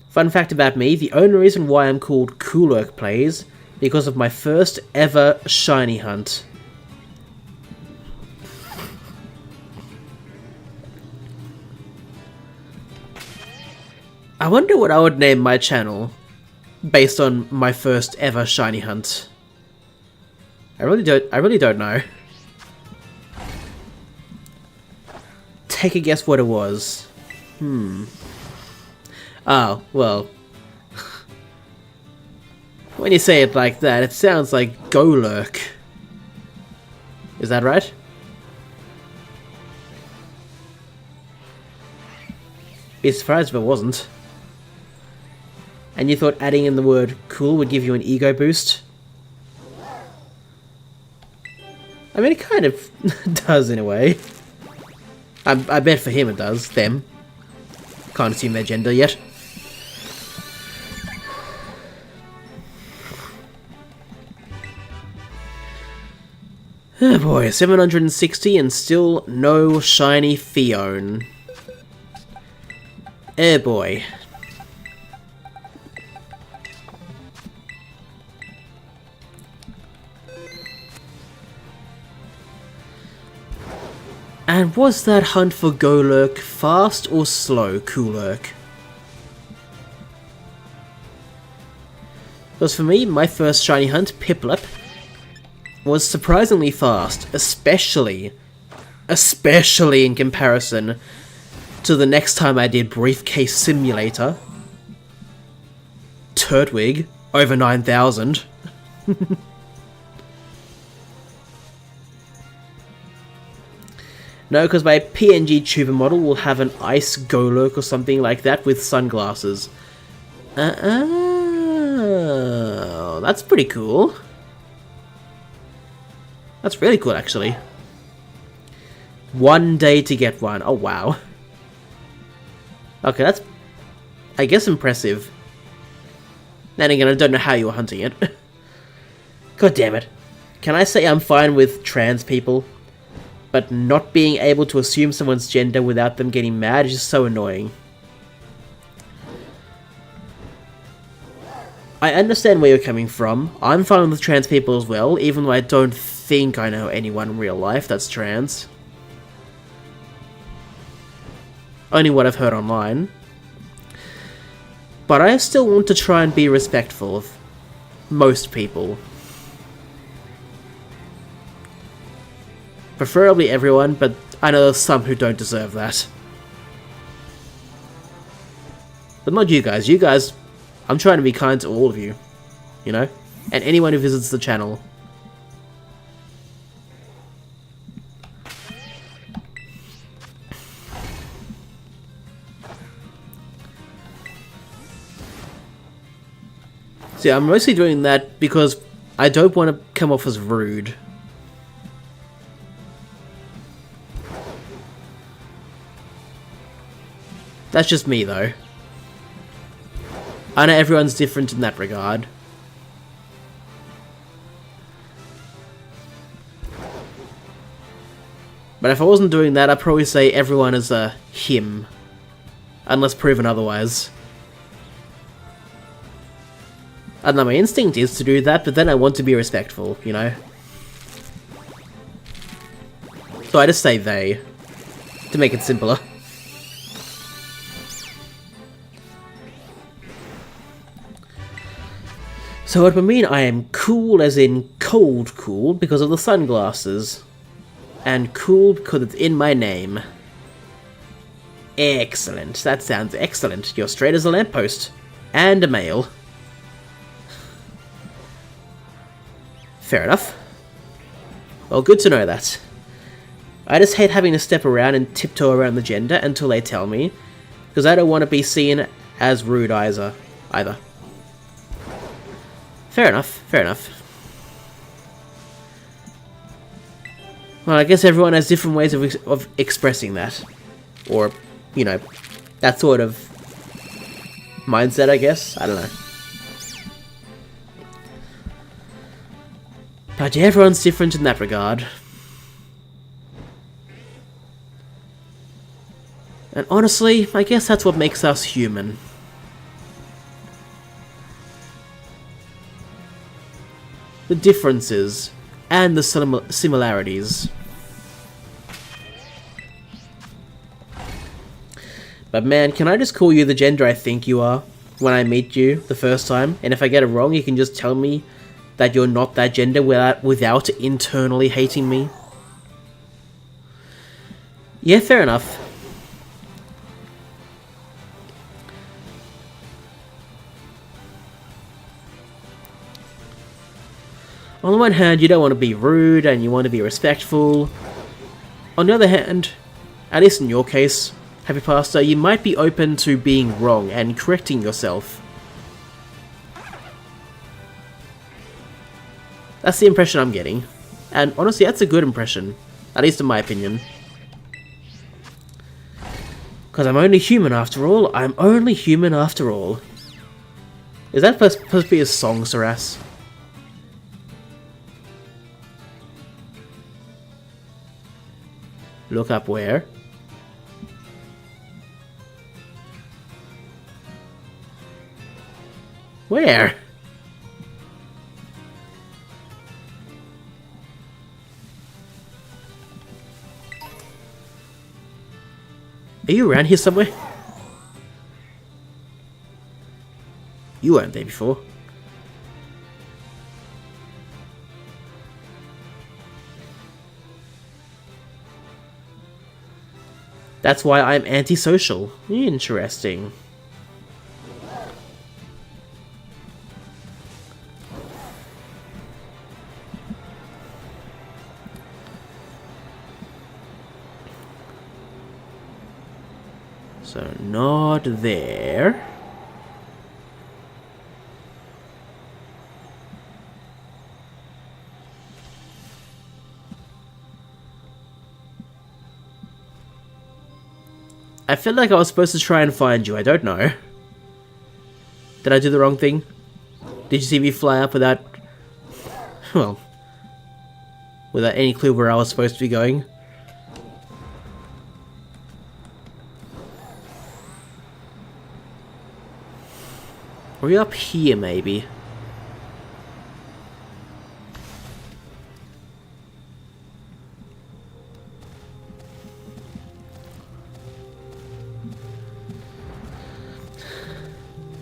Fun fact about me, the only reason why I'm called Coolurk Plays, because of my first ever shiny hunt. I wonder what I would name my channel based on my first ever shiny hunt. I really don't know. Take a guess what it was. Oh, well. When you say it like that, it sounds like Golurk. Is that right? Be surprised if it wasn't. And you thought adding in the word cool would give you an ego boost? I mean, it kind of does in a way. I bet for him it does. Them. Can't assume their gender yet. Oh boy, 760 and still no shiny Fione. Eh boy. And was that hunt for Golurk fast or slow, Coolurk? Because for me, my first shiny hunt, Piplup, was surprisingly fast, especially in comparison to the next time I did Briefcase Simulator. Turtwig, over 9,000. No, because my PNG tuber model will have an ice Golurk or something like that with sunglasses. Oh, that's pretty cool. That's really cool, actually. 1 day to get one. Oh, wow. Okay, that's, I guess, impressive. Then again, I don't know how you were hunting it. God damn it. Can I say I'm fine with trans people? But not being able to assume someone's gender without them getting mad is just so annoying. I understand where you're coming from. I'm fine with trans people as well, even though I don't think I know anyone in real life that's trans. Only what I've heard online. But I still want to try and be respectful of most people. Preferably everyone, but I know there's some who don't deserve that. But not you guys. You guys, I'm trying to be kind to all of you. You know? And anyone who visits the channel. See, I'm mostly doing that because I don't want to come off as rude. That's just me, though. I know everyone's different in that regard. But if I wasn't doing that, I'd probably say everyone is a him. Unless proven otherwise. I don't know, my instinct is to do that, but then I want to be respectful, you know? So I just say they. To make it simpler. So it would mean I am cool as in cold cool because of the sunglasses. And cool because it's in my name. Excellent. That sounds excellent. You're straight as a lamppost. And a male. Fair enough. Well, good to know that. I just hate having to step around and tiptoe around the gender until they tell me. Because I don't want to be seen as rude either. Fair enough, fair enough. Well, I guess everyone has different ways of expressing that. Or, you know, that sort of mindset, I guess. I don't know. But yeah, everyone's different in that regard. And honestly, I guess that's what makes us human. The differences, and the similarities. But man, can I just call you the gender I think you are when I meet you the first time? And if I get it wrong, you can just tell me that you're not that gender without internally hating me? Yeah, fair enough. On the one hand, you don't want to be rude and you want to be respectful. On the other hand, at least in your case, Happy Pastor, you might be open to being wrong and correcting yourself. That's the impression I'm getting. And honestly, that's a good impression. At least in my opinion. Because I'm only human after all. I'm only human after all. Is that supposed to be a song, Saras? Look up where? Where? Are you around here somewhere? You weren't there before. That's why I'm antisocial. Interesting. So, not there. I feel like I was supposed to try and find you, I don't know. Did I do the wrong thing? Did you see me fly up without... well... without any clue where I was supposed to be going? Were you up here, maybe?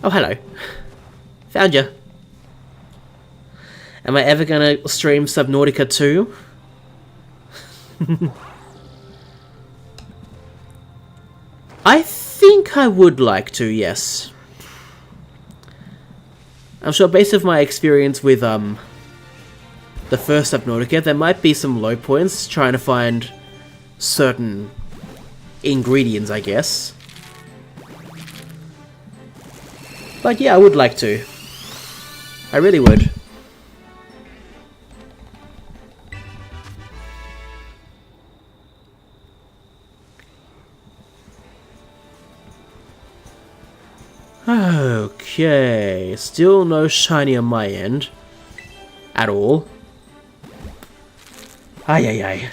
Oh, hello. Found ya. Am I ever gonna stream Subnautica 2? I think I would like to, yes. I'm sure based on my experience with, the first Subnautica, there might be some low points trying to find certain ingredients, I guess. But yeah, I would like to. I really would. Okay, still no shiny on my end. At all. Ay ay ay.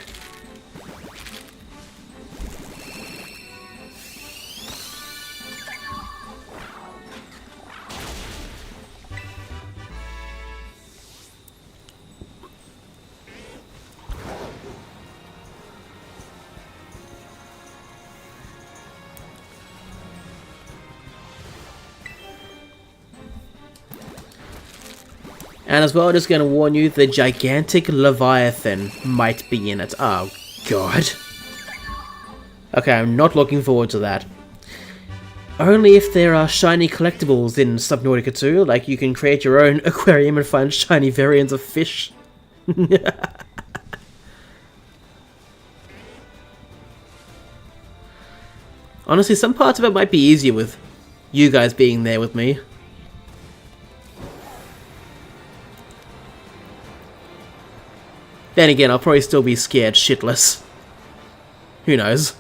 And as well, I'm just going to warn you, the gigantic Leviathan might be in it. Oh, God. Okay, I'm not looking forward to that. Only if there are shiny collectibles in Subnautica 2, like you can create your own aquarium and find shiny variants of fish. Honestly, some parts of it might be easier with you guys being there with me. Then again, I'll probably still be scared shitless. Who knows?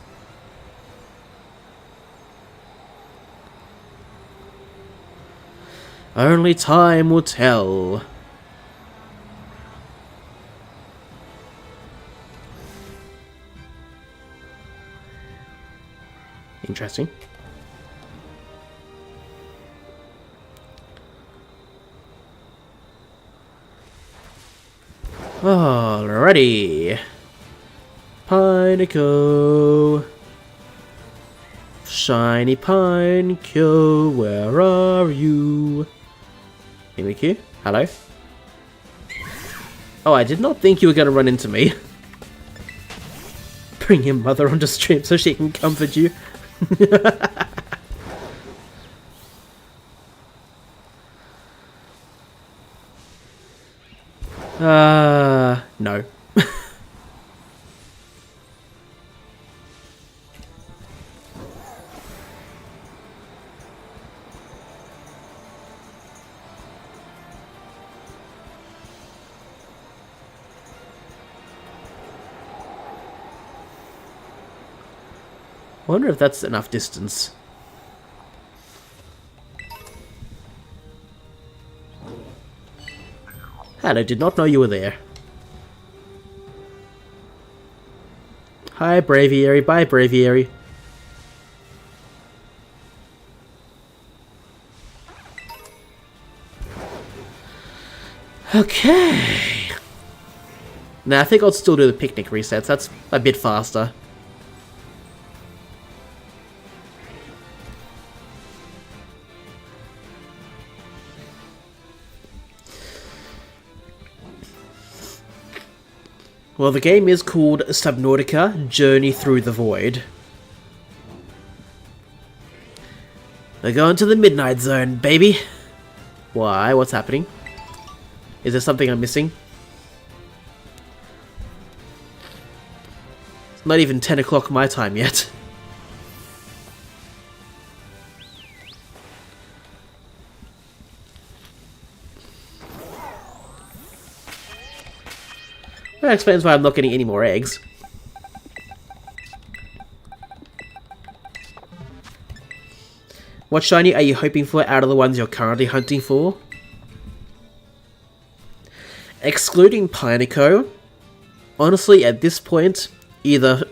Only time will tell. Interesting. Alrighty. Pineco. Shiny Pineco, where are you? Mimikyu, hello. Oh, I did not think you were going to run into me. Bring your mother onto stream so she can comfort you. No. I wonder if that's enough distance. Hello, did not know you were there. Hi, Braviary. Bye, Braviary. Okay. Now, I think I'll still do the picnic resets. That's a bit faster. Well, the game is called Subnautica Journey Through the Void. We're going to the Midnight Zone, baby! Why? What's happening? Is there something I'm missing? It's not even 10 o'clock my time yet. That explains why I'm not getting any more eggs. What shiny are you hoping for out of the ones you're currently hunting for? Excluding Pineco, honestly at this point, either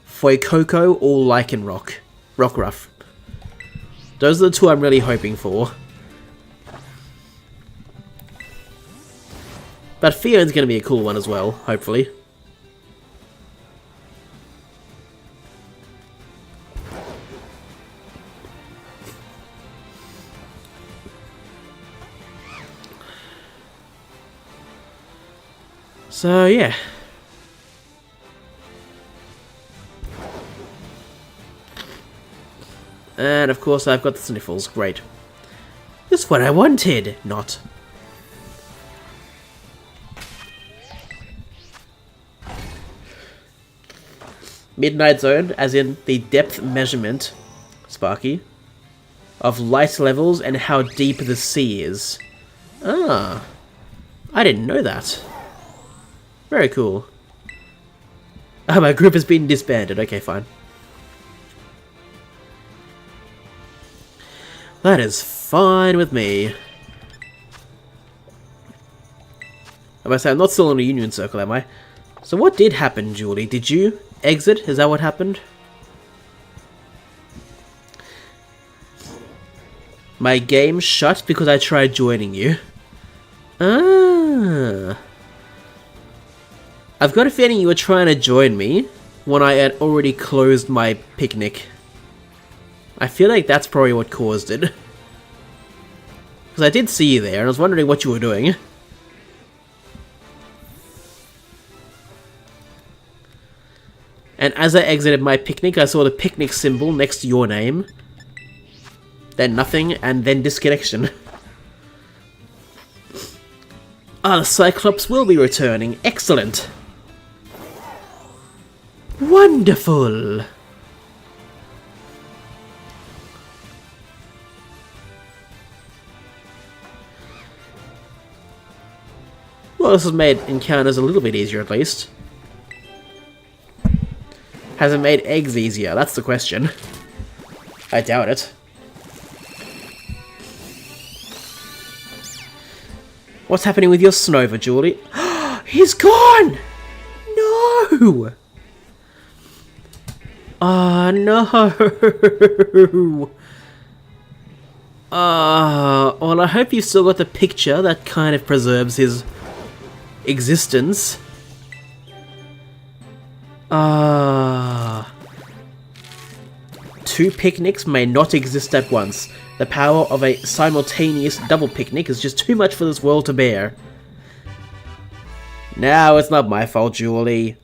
Fuecoco or Lycanroc. Rockruff. Those are the two I'm really hoping for. But Fion's going to be a cool one as well, hopefully. So, yeah. And of course I've got the sniffles, great. Just what I wanted! Not. Midnight Zone, as in the depth measurement, Sparky, of light levels and how deep the sea is. Ah, I didn't know that. Very cool. Oh, my group has been disbanded. Okay, fine. That is fine with me. I must say, I'm not still in a union circle, am I? So what did happen, Julie? Did you exit? Is that what happened? My game shut because I tried joining you. Ah. I've got a feeling you were trying to join me when I had already closed my picnic. I feel like that's probably what caused it. Because I did see you there, and I was wondering what you were doing. And as I exited my picnic, I saw the picnic symbol next to your name. Then nothing, and then disconnection. Ah, the Cyclops will be returning. Excellent. Wonderful. Well, this has made encounters a little bit easier, at least. Has it made eggs easier? That's the question. I doubt it. What's happening with your Snova, Julie? He's gone! No! Ah, no! Well, I hope you've still got the picture that kind of preserves his existence. Two picnics may not exist at once. The power of a simultaneous double picnic is just too much for this world to bear. No, it's not my fault, Julie.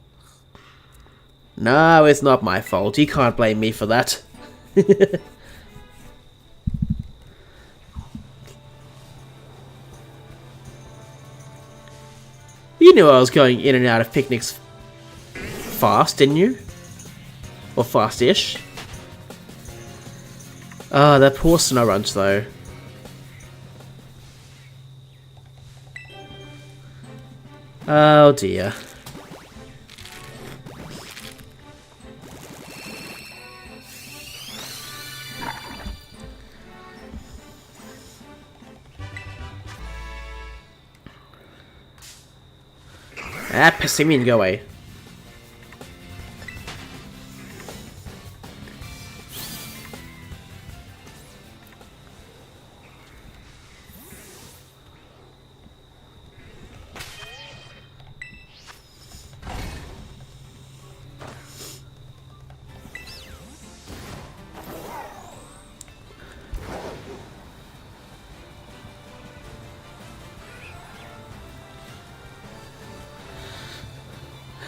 No, it's not my fault. You can't blame me for that. You knew I was going in and out of picnics fast, didn't you? Or fast-ish. Ah, that poor Snow Runch, though. Oh dear. Ah, Persimmon, go away.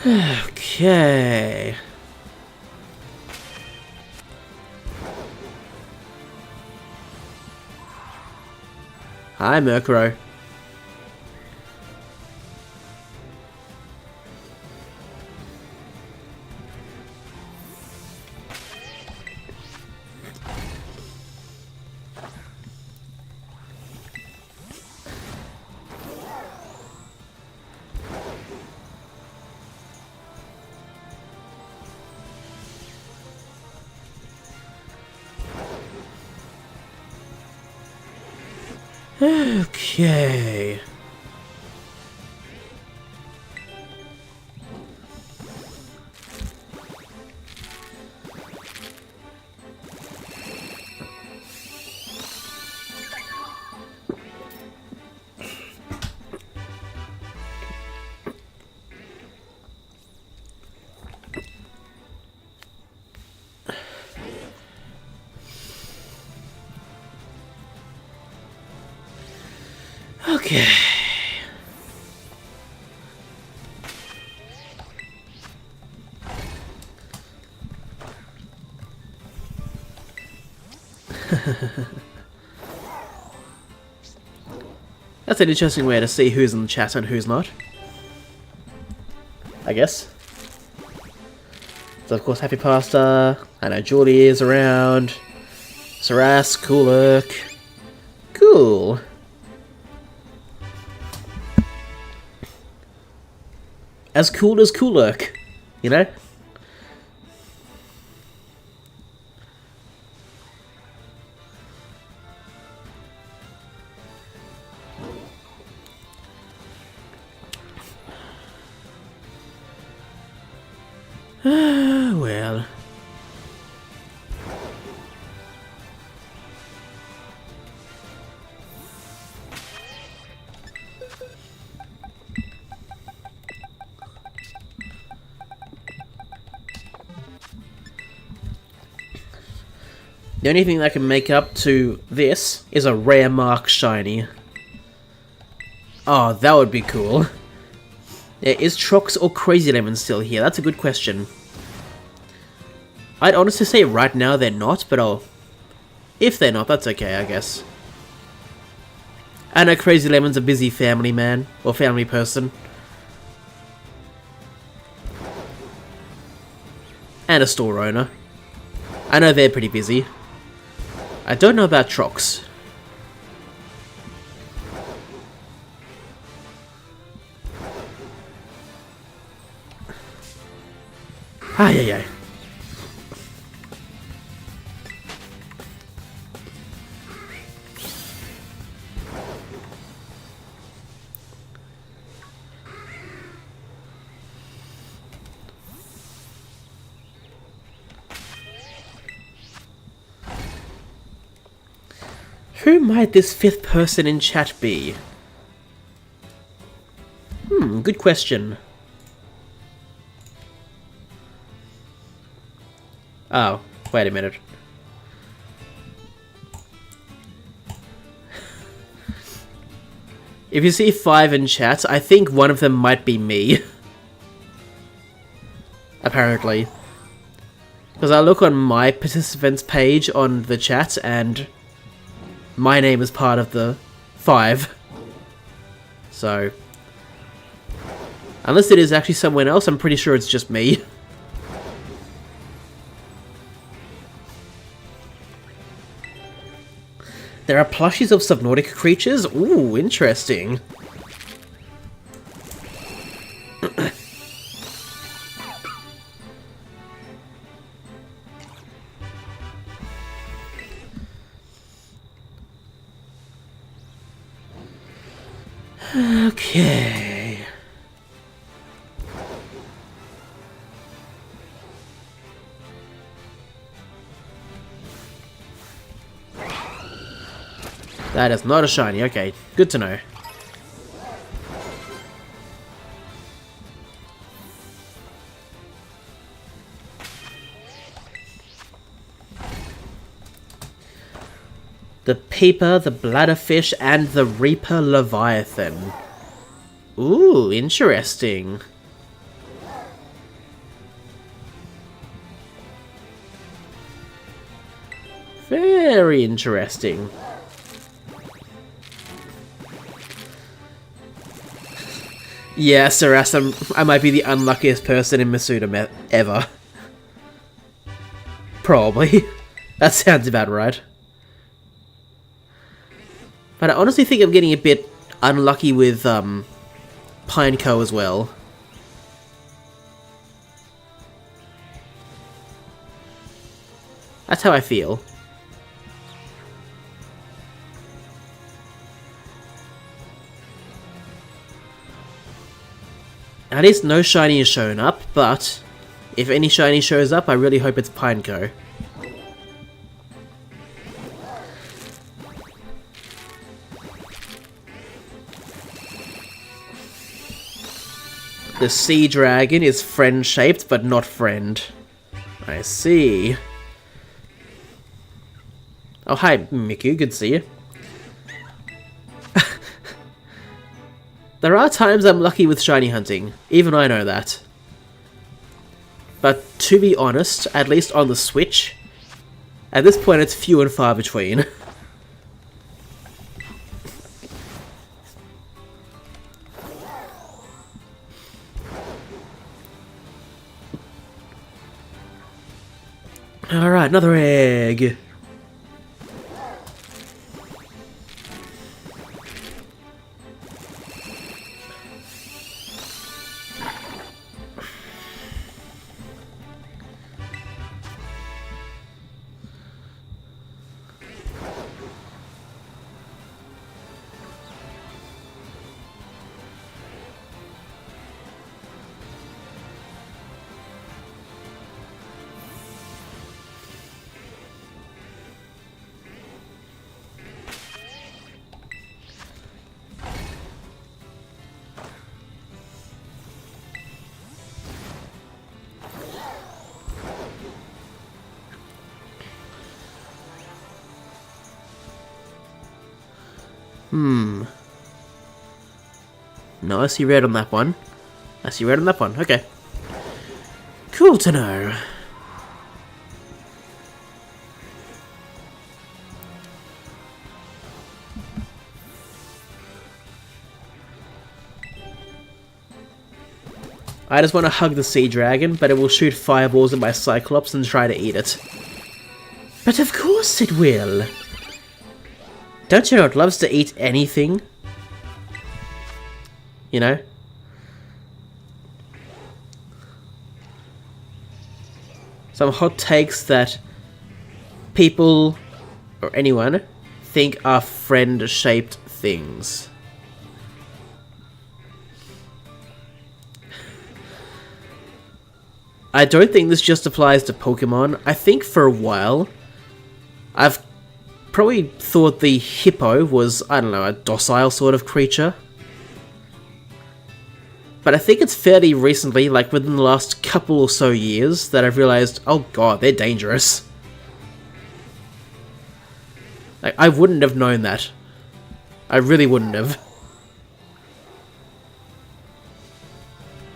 Okay. Hi, Murkrow. Okay. Okay. That's an interesting way to see who's in the chat and who's not, I guess. So of course, Happy Pasta. I know Julie is around. Saras, Kulurk. Cool. As cool as Kulurk, you know? Well. The only thing that can make up to this is a rare mark shiny. Oh, that would be cool. Yeah, is Trox or Crazy Lemon still here? That's a good question. I'd honestly say right now they're not, but if they're not, that's okay, I guess. I know Crazy Lemon's a busy family man, or family person. And a store owner. I know they're pretty busy. I don't know about Trox. Ay. Who might this fifth person in chat be? Good question. Oh, wait a minute. If you see 5 in chat, I think one of them might be me. Apparently. Because I look on my participants page on the chat and my name is part of the 5. So, unless it is actually someone else, I'm pretty sure it's just me. There are plushies of Subnautic creatures? Ooh, interesting. Okay. That is not a shiny. Okay, good to know. The Peeper, the Bladderfish, and the Reaper Leviathan. Ooh, interesting. Very interesting. Yeah, Saras, I might be the unluckiest person in Masuda ever. Probably. That sounds about right. But I honestly think I'm getting a bit unlucky with Pineco as well. That's how I feel. At least no shiny has shown up, but if any shiny shows up, I really hope it's Pineco. The sea dragon is friend-shaped, but not friend. I see. Oh, hi, Miku. Good to see you. There are times I'm lucky with shiny hunting. Even I know that. But to be honest, at least on the Switch, At this point, it's few and far between. Alright, another egg. No, I see red on that one. I see red on that one. Okay. Cool to know. I just want to hug the sea dragon, but it will shoot fireballs at my Cyclops and try to eat it. But of course it will! Don't you know it loves to eat anything? You know? Some hot takes that people, or anyone, think are friend-shaped things. I don't think this just applies to Pokemon. I think for a while, I've probably thought the hippo was, I don't know, a docile sort of creature. But I think it's fairly recently, like within the last couple or so years, that I've realized, oh god, they're dangerous. Like, I wouldn't have known that. I really wouldn't have.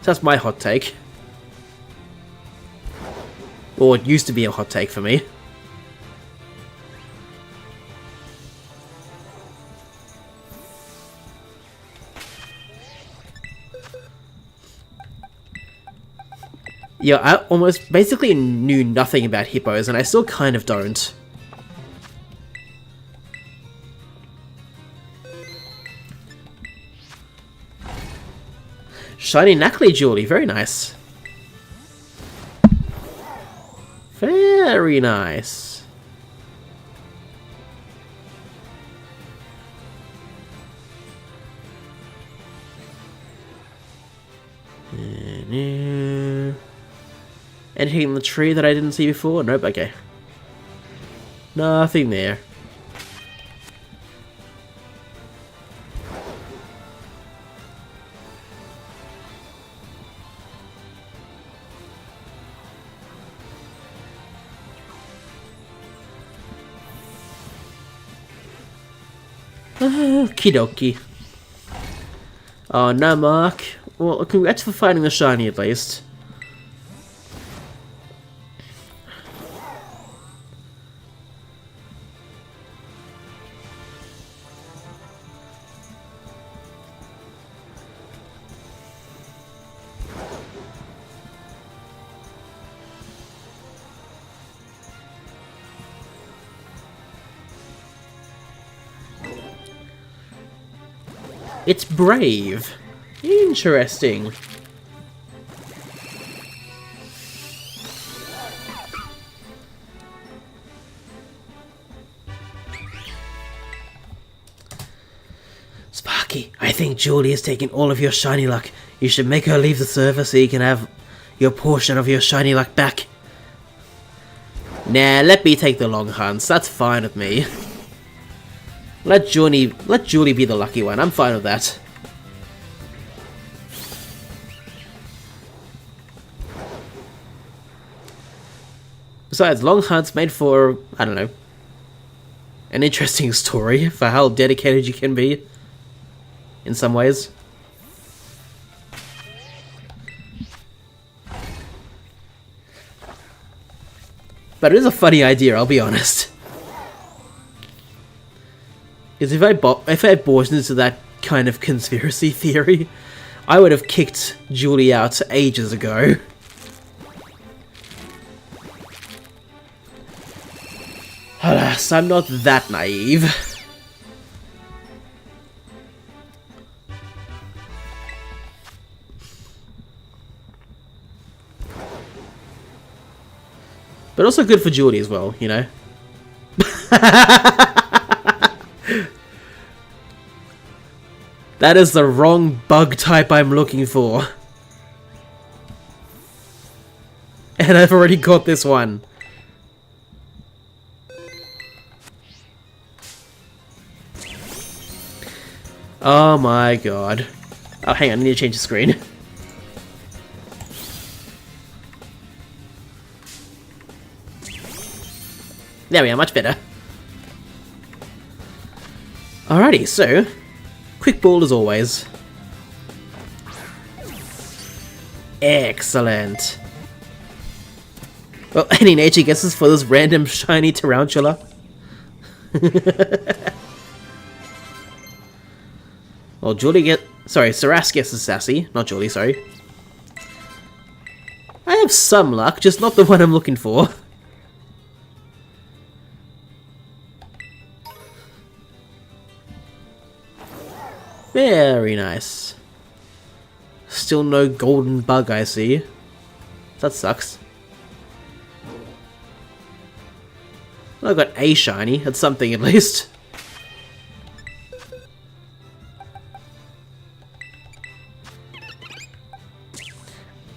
So that's my hot take. Or it used to be a hot take for me. Yeah, I almost basically knew nothing about hippos, and I still kind of don't. Shiny Knuckly Jewelry, very nice. Very nice. Anything in the tree that I didn't see before? Nope, okay. Nothing there. Okie dokie. Oh, no, Mark. Well, congrats for finding the shiny at least. It's brave. Interesting. Sparky, I think Julie is taking all of your shiny luck. You should make her leave the server so you can have your portion of your shiny luck back. Nah, let me take the long hunts. That's fine with me. Let Julie be the lucky one. I'm fine with that. Besides, long hunts made for, I don't know, an interesting story for how dedicated you can be in some ways. But it is a funny idea, I'll be honest. Because if I bought into that kind of conspiracy theory, I would have kicked Julie out ages ago. Alas, I'm not that naive. But also good for Julie as well, you know? That is the wrong bug type I'm looking for. And I've already got this one. Oh my god. Oh, hang on, I need to change the screen. There we are, much better. Alrighty, so, quick ball as always. Excellent. Well, any nature guesses for this random shiny tarantula? Well, Saras guesses sassy, not Julie, sorry. I have some luck, just not the one I'm looking for. Very nice. Still no golden bug, I see. That sucks. Well, I got a shiny. That's something at least.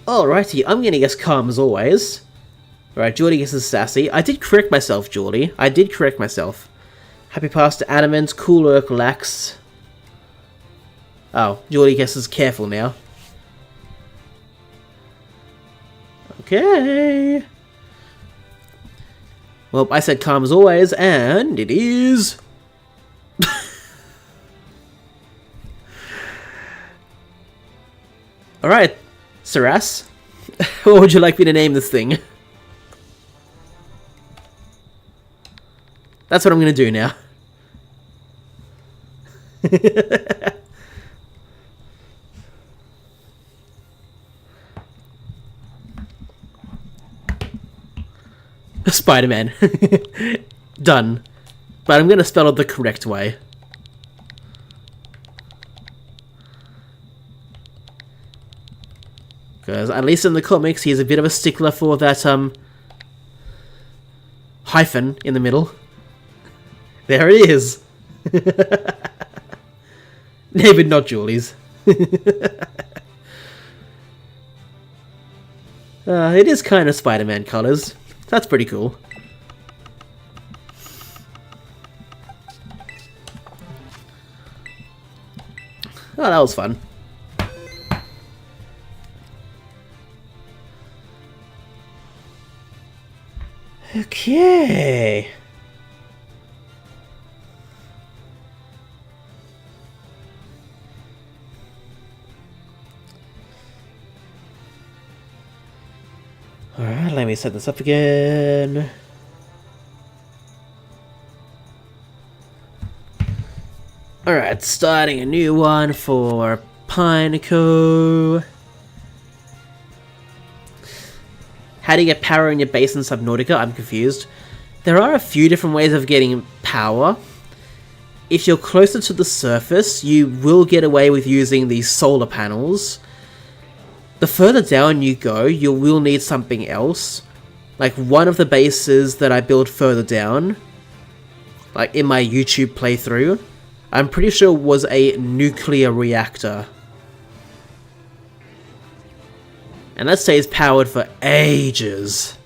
Alrighty, I'm gonna guess calm as always. Alright, Julie guesses sassy. I did correct myself, Julie. I did correct myself. Happy Pass to Adamant, Cool Urk, Lax. Oh, Julie guesses careful now. Okay. Well, I said calm as always, and it is... Alright, Saras. What would you like me to name this thing? That's what I'm gonna do now. Spider-Man. Done. But I'm gonna spell it the correct way. Because at least in the comics, he's a bit of a stickler for that, hyphen in the middle. There it is! David, not Julie's. It is kind of Spider-Man colours. That's pretty cool. Oh, that was fun. Okay. Alright, let me set this up again. Alright, starting a new one for Pineco. How do you get power in your base in Subnautica? I'm confused. There are a few different ways of getting power. If you're closer to the surface, you will get away with using these solar panels. The further down you go, you will need something else. Like one of the bases that I built further down, like in my YouTube playthrough, I'm pretty sure was a nuclear reactor. And that stays powered for ages.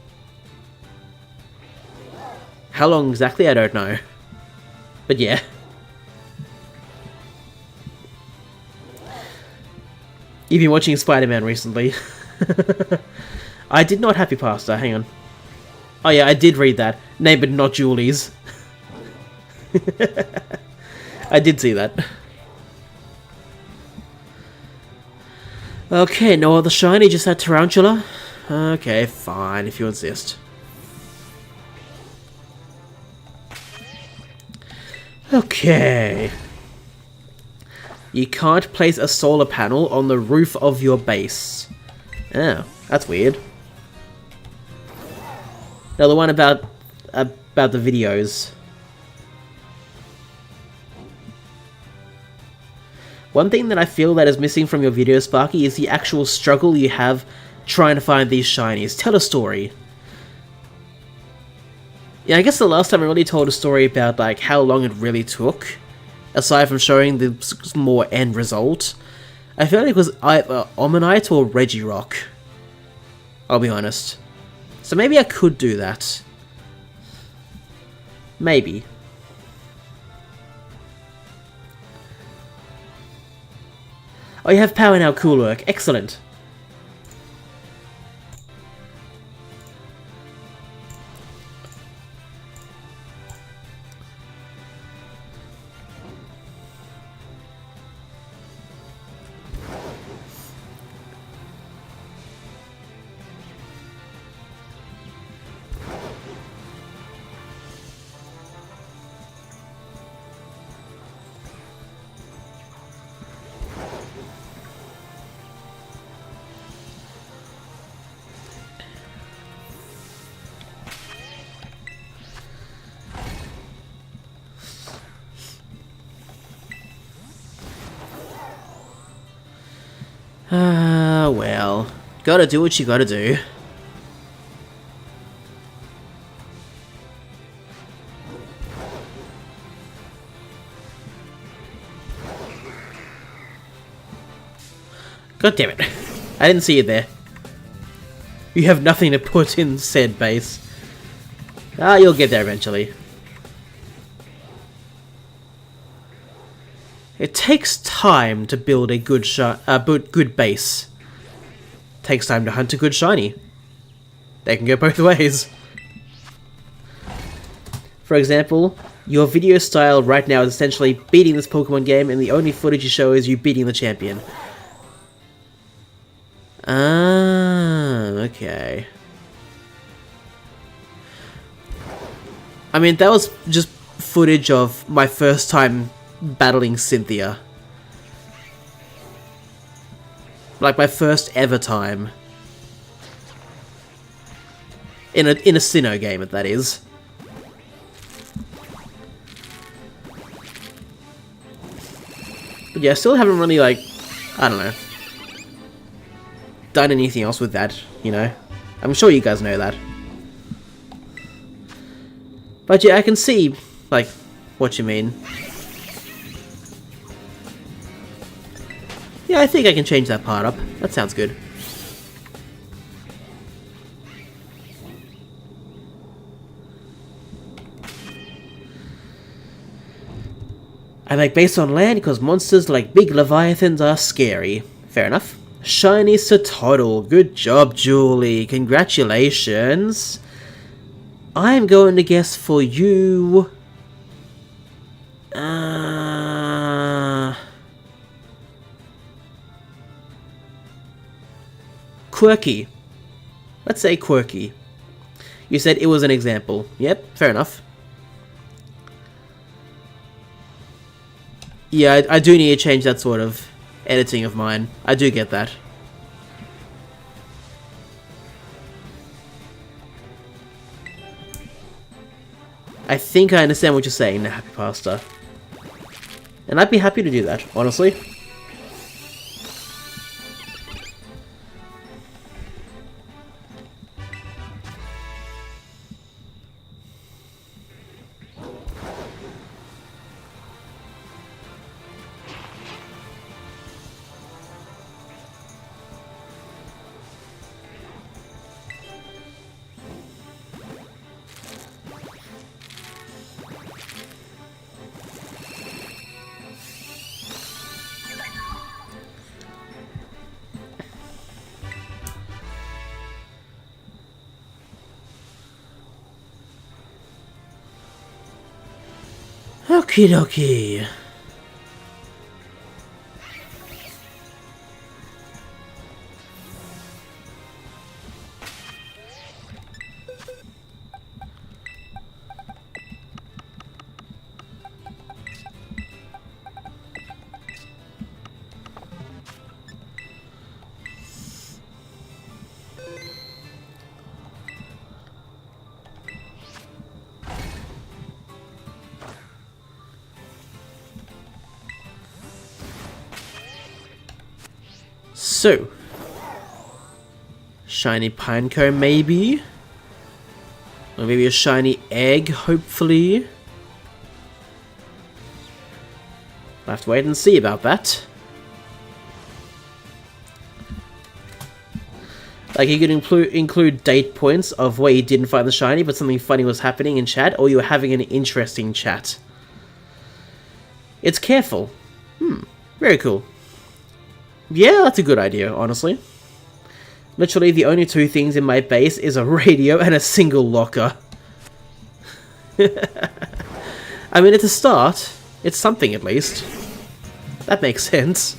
How long exactly? I don't know. But yeah. You've been watching Spider-Man recently. I did not Happy Pasta, hang on. Oh yeah, I did read that. Name but not Julie's. I did see that. Okay, no other shiny, just that tarantula? Okay, fine, if you insist. Okay. You can't place a solar panel on the roof of your base. Oh, that's weird. Now the one about the videos. One thing that I feel that is missing from your video, Sparky, is the actual struggle you have trying to find these shinies. Tell a story. Yeah, I guess the last time I really told a story about like how long it really took, aside from showing the more end result, I feel like it was either Omanite or Regirock. I'll be honest. So maybe I could do that. Maybe. Oh, you have power now, cool work. Excellent. Well, gotta do what you gotta do. God damn it. I didn't see you there. You have nothing to put in said base. Ah, you'll get there eventually. It takes time to build a good base. Takes time to hunt a good shiny. They can go both ways. For example, your video style right now is essentially beating this Pokemon game, and the only footage you show is you beating the champion. Ah, okay. I mean, that was just footage of my first time battling Cynthia. Like my first ever time. In a Sinnoh game, that is. But yeah, I still haven't really, like, I don't know, done anything else with that, you know? I'm sure you guys know that. But yeah, I can see, like, what you mean. Yeah, I think I can change that part up. That sounds good. I make base on land because monsters like big leviathans are scary. Fair enough. Shiny Sotodle. Good job, Julie. Congratulations. I'm going to guess for you... Quirky. Let's say Quirky. You said it was an example. Yep, fair enough. Yeah, I do need to change that sort of editing of mine. I do get that. I think I understand what you're saying, Happy Pasta. And I'd be happy to do that, honestly. Okie dokie. So, shiny Pinecone maybe? Or maybe a shiny egg, hopefully? I'll have to wait and see about that. Like, you could include date points of where you didn't find the shiny, but something funny was happening in chat, or you were having an interesting chat. It's careful. Very cool. Yeah, that's a good idea, honestly. Literally, the only two things in my base is a radio and a single locker. I mean, it's a start. It's something, at least. That makes sense.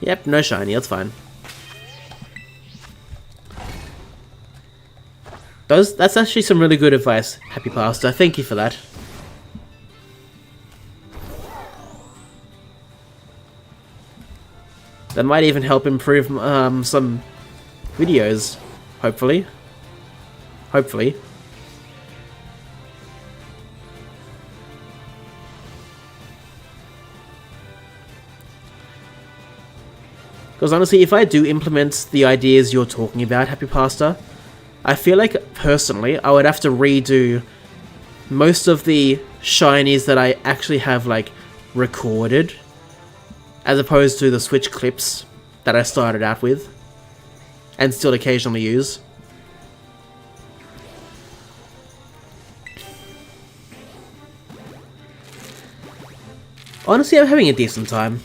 Yep, no shiny, that's fine. That's actually some really good advice, Happy Pastor. Thank you for that. That might even help improve some videos, hopefully. Hopefully. Because honestly, if I do implement the ideas you're talking about, Happy Pastor, I feel like, personally, I would have to redo most of the shinies that I actually have, like, recorded, as opposed to the Switch clips that I started out with, and still occasionally use. Honestly, I'm having a decent time.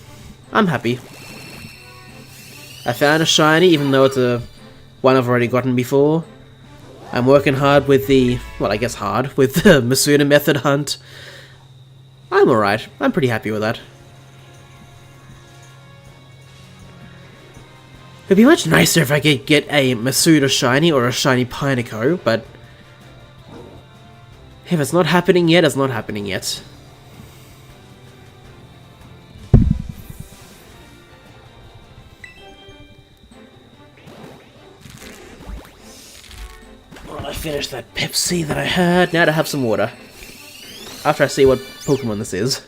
I'm happy. I found a shiny, even though it's a one I've already gotten before. I'm working hard with the, well, I guess hard, with the Masuda Method hunt. I'm alright. I'm pretty happy with that. It'd be much nicer if I could get a Masuda shiny or a shiny Pineco, but if it's not happening yet, it's not happening yet. Finish that Pepsi that I had. Now to have some water. After I see what Pokemon this is.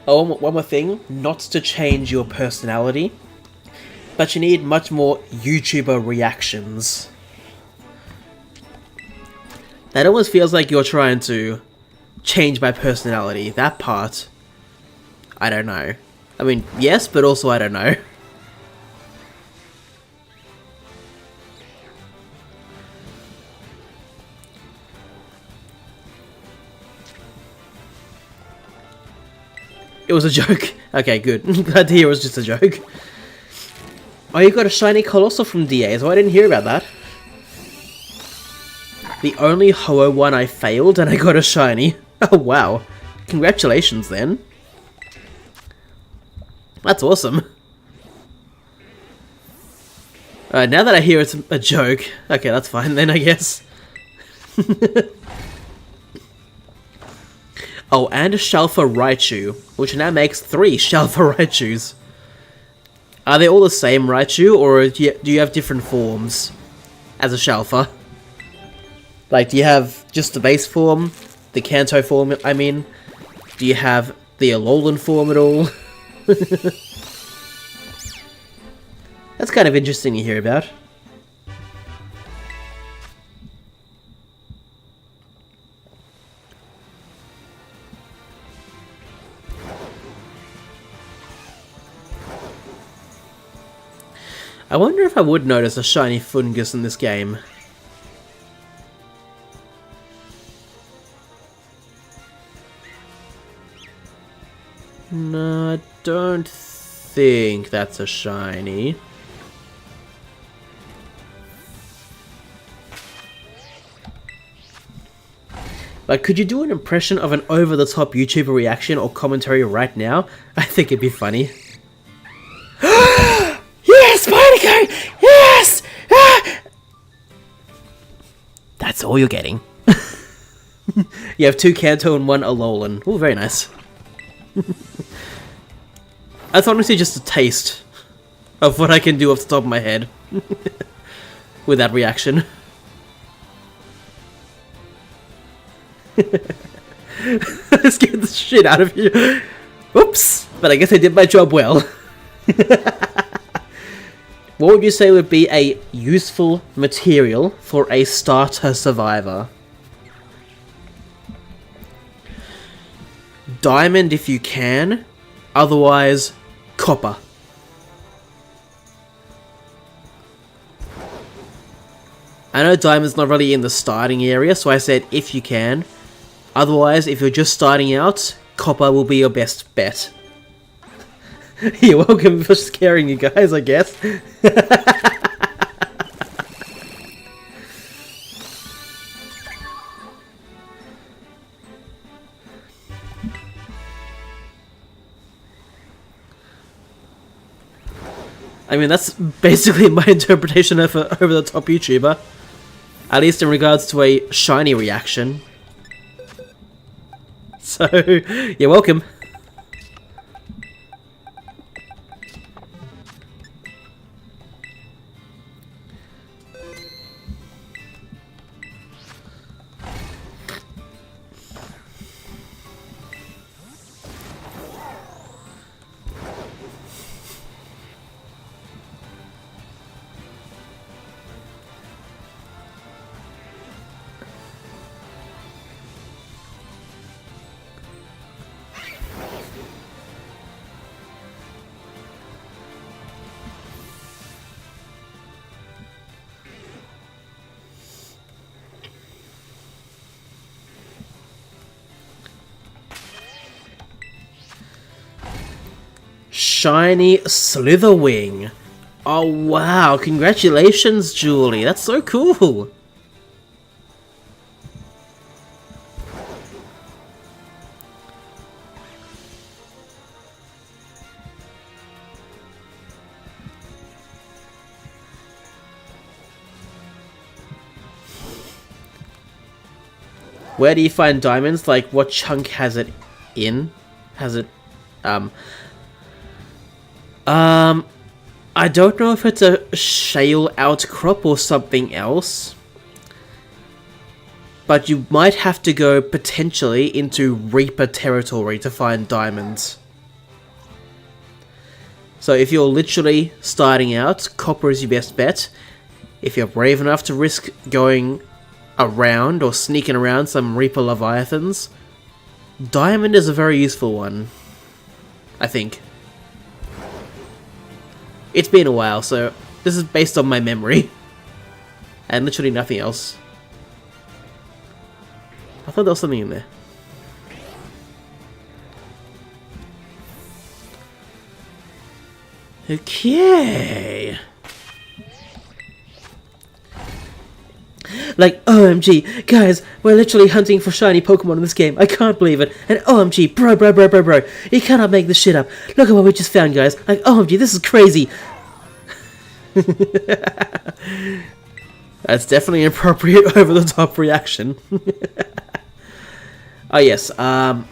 Oh, one more thing. Not to change your personality, but you need much more YouTuber reactions. That almost feels like you're trying to change my personality. That part, I don't know. I mean, yes, but also I don't know. It was a joke. Okay, good. Glad to hear it was just a joke. Oh, you got a shiny Colossal from DA, so I didn't hear about that. The only Ho-Oh one I failed, and I got a shiny. Oh, wow. Congratulations, then. That's awesome. Now that I hear it's a joke, okay, that's fine then, I guess. Oh, and a Shalfa Raichu, which now makes 3 Shalfa Raichus. Are they all the same Raichu, or do you have different forms as a Shalfa? Like, do you have just the base form? The Kanto form, I mean? Do you have the Alolan form at all? That's kind of interesting to hear about. I wonder if I would notice a shiny fungus in this game. No, I don't think that's a shiny. Like, could you do an impression of an over-the-top YouTuber reaction or commentary right now? I think it'd be funny. let it go! Yes! Ah! That's all you're getting. You have 2 Kanto and 1 Alolan. Oh, very nice. That's honestly just a taste of what I can do off the top of my head with that reaction. I scared the shit out of you. Oops, but I guess I did my job well. What would you say would be a useful material for a starter survivor? Diamond if you can, otherwise copper. I know diamond's not really in the starting area, so I said if you can. Otherwise, if you're just starting out, copper will be your best bet. You're welcome for scaring you guys, I guess. I mean, that's basically my interpretation of an over-the-top YouTuber. At least in regards to a shiny reaction. So, you're welcome. Shiny Slitherwing. Oh wow, congratulations Julie, that's so cool. Where do you find diamonds? Like, what chunk has it in? Has it, I don't know if it's a shale outcrop or something else. But you might have to go, potentially, into Reaper territory to find diamonds. So if you're literally starting out, copper is your best bet. If you're brave enough to risk going around or sneaking around some Reaper Leviathans, diamond is a very useful one, I think. It's been a while, so this is based on my memory. And literally nothing else. I thought there was something in there. Okay. Like, OMG, guys, we're literally hunting for shiny Pokemon in this game. I can't believe it. And OMG, bro. You cannot make this shit up. Look at what we just found, guys. Like, OMG, this is crazy. That's definitely an appropriate over-the-top reaction. Oh, yes, Happy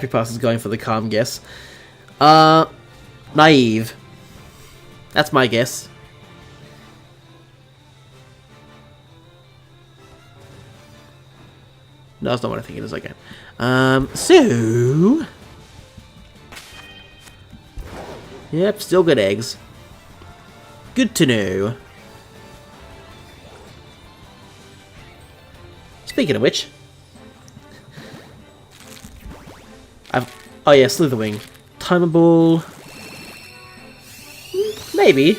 Pass is going for the calm guess. Naive. That's my guess. No, that's not what I think it is. Okay. So... Yep, still good eggs. Good to know. Speaking of which... Oh yeah, Slitherwing. Timeable... Maybe.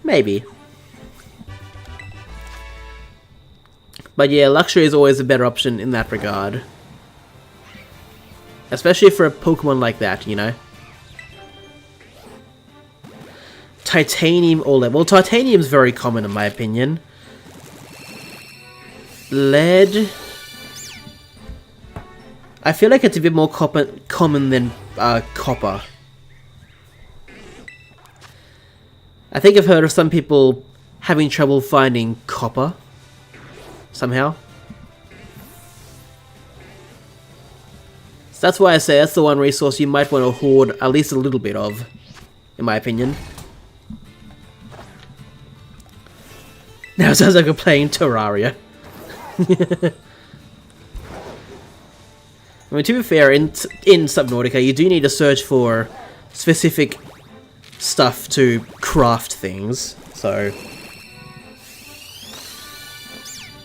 Maybe. But yeah, Luxury is always a better option in that regard. Especially for a Pokemon like that, you know? Titanium or lead. Well, Titanium's very common in my opinion. Lead... I feel like it's a bit more common than copper. I think I've heard of some people having trouble finding copper somehow. So that's why I say that's the one resource you might want to hoard at least a little bit of, in my opinion. Now it sounds like we're playing Terraria. I mean, to be fair, in Subnautica, you do need to search for specific stuff to craft things, so...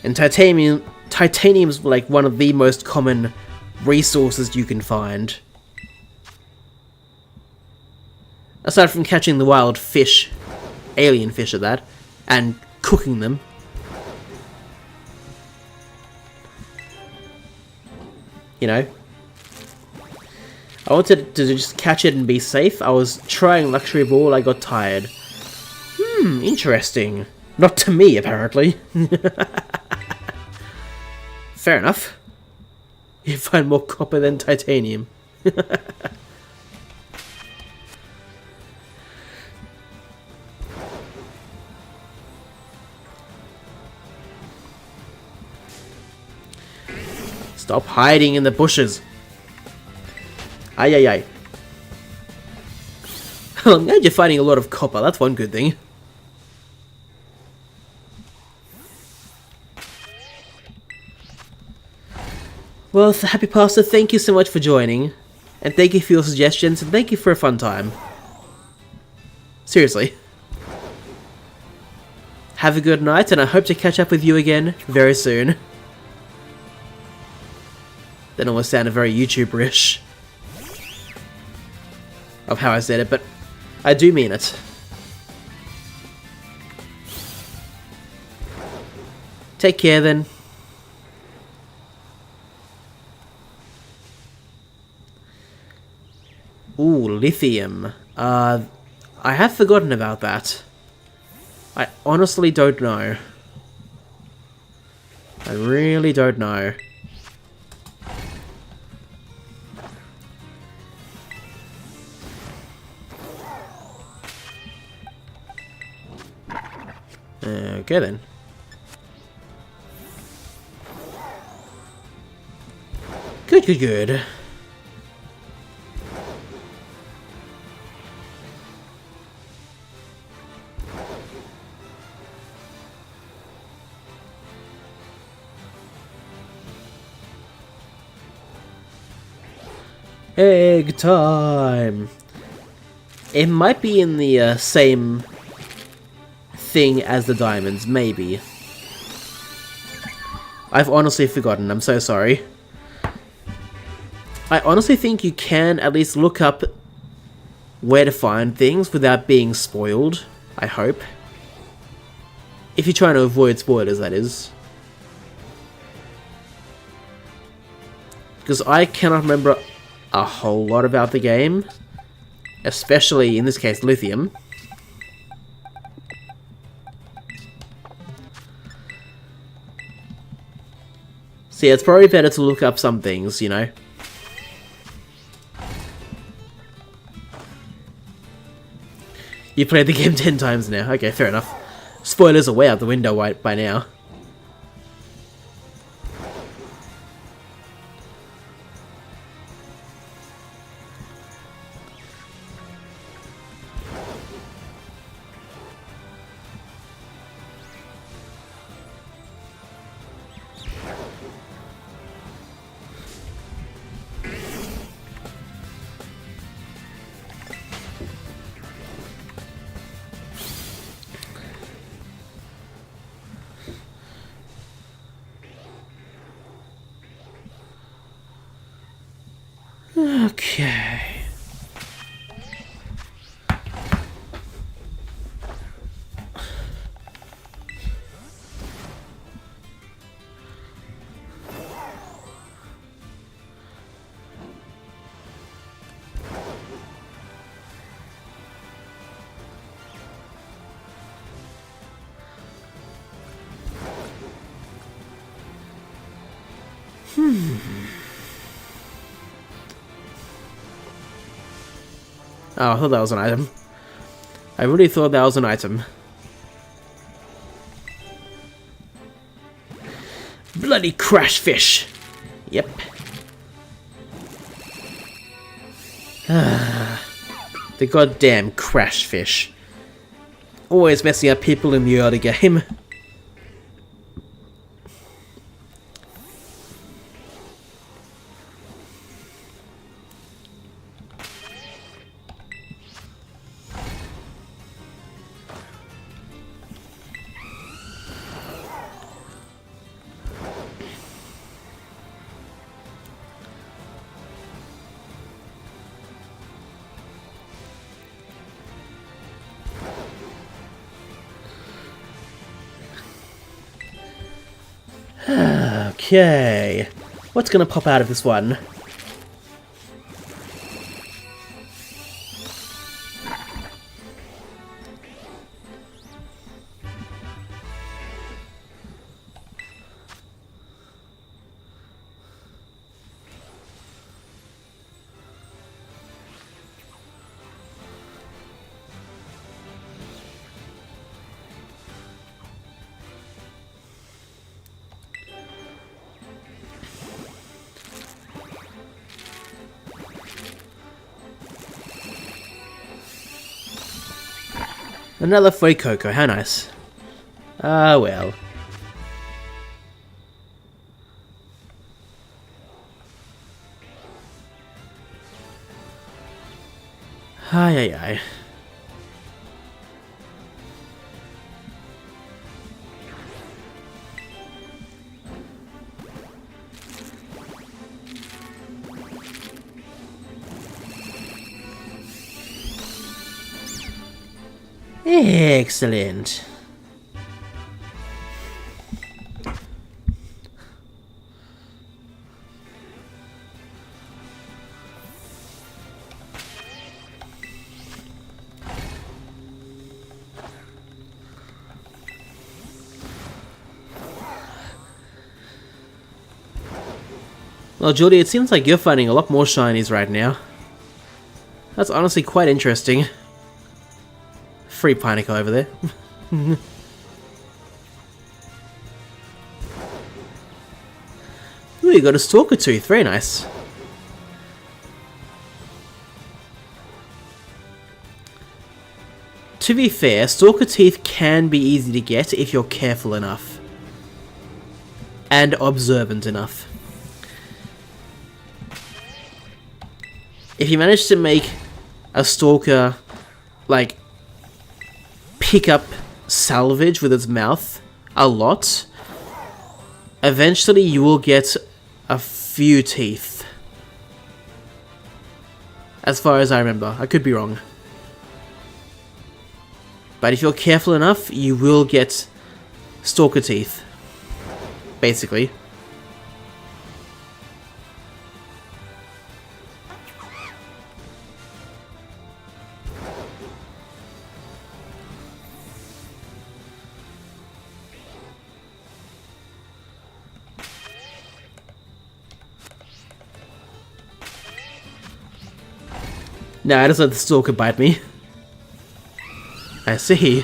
And titanium's like one of the most common resources you can find. Aside from catching the wild fish, alien fish at that, and cooking them. You know? I wanted to just catch it and be safe. I was trying Luxury Ball, I got tired. Interesting. Not to me, apparently. Fair enough. You find more copper than titanium. Stop hiding in the bushes. Ay ay ay. I'm glad you're finding a lot of copper, that's one good thing. Well, Happy Pastor, thank you so much for joining. And thank you for your suggestions, and thank you for a fun time. Seriously. Have a good night, and I hope to catch up with you again very soon. That almost sounded very YouTuber-ish of how I said it, but I do mean it. Take care then. Ooh, lithium. I have forgotten about that. I honestly don't know. I really don't know. Okay then. Good, good, good. Egg time! It might be in the same thing as the diamonds, maybe. I've honestly forgotten, I'm so sorry. I honestly think you can at least look up where to find things without being spoiled, I hope. If you're trying to avoid spoilers, that is. Because I cannot remember a whole lot about the game. Especially, in this case, lithium. So yeah, it's probably better to look up some things, you know. You played the game 10 times now. Okay, fair enough. Spoilers are way out the window by now. Okay. Oh, I thought that was an item. I really thought that was an item. Bloody crash fish! Yep. The goddamn crash fish. Always messing up people in the early game. Okay, what's gonna pop out of this one? Another free Coco, how nice. Ah, well. Ay, ay, ay. Excellent. Well, Jordy, it seems like you're finding a lot more shinies right now. That's honestly quite interesting. Free Pineco over there. Ooh, you got a Stalker Tooth. Very nice. To be fair, Stalker Teeth can be easy to get if you're careful enough. And observant enough. If you manage to make a Stalker, like, pick up salvage with its mouth a lot, eventually you will get a few teeth. As far as I remember. I could be wrong. But if you're careful enough, you will get Stalker teeth. Basically. No, I just let the Stalker bite me. I see.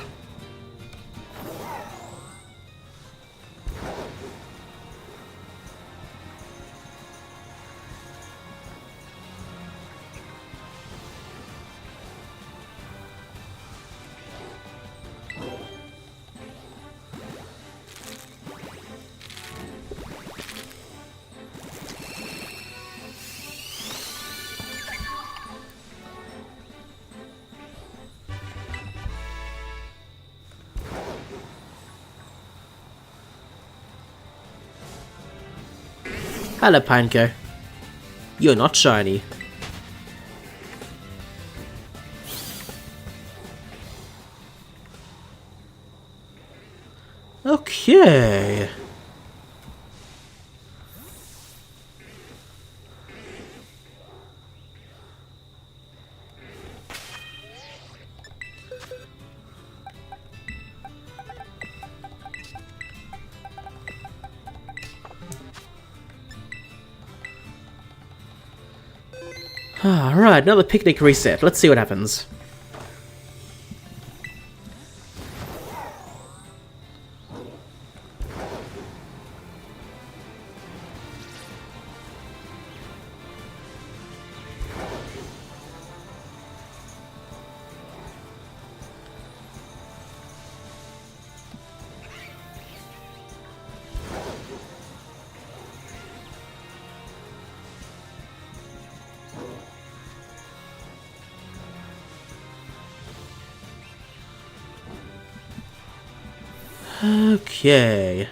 Hello, Pineco. You're not shiny. Okay. Alright, another picnic reset. Let's see what happens. Okay.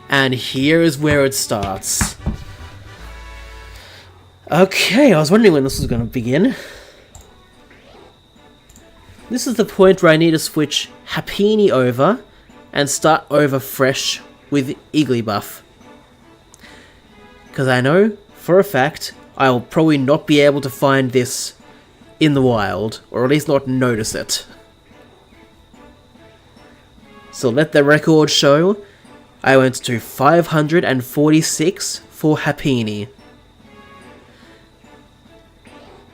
And here is where it starts. Okay, I was wondering when this was going to begin. This is the point where I need to switch Happiny over and start over fresh with Igglybuff. Because I know, for a fact, I'll probably not be able to find this in the wild, or at least not notice it. So let the record show, I went to 546 for Happiny.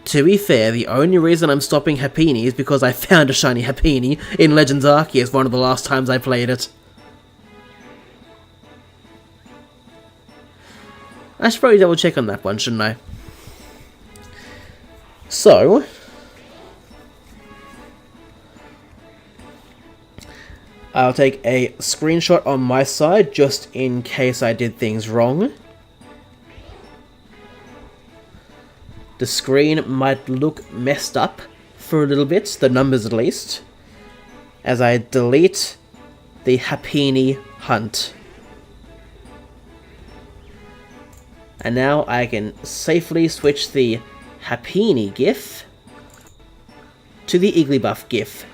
To be fair, the only reason I'm stopping Happiny is because I found a shiny Happiny in Legends Arceus one of the last times I played it. I should probably double check on that one, shouldn't I? So, I'll take a screenshot on my side just in case I did things wrong. The screen might look messed up for a little bit, the numbers at least, as I delete the Happiny hunt. And now I can safely switch the Happiny GIF to the Igglybuff GIF.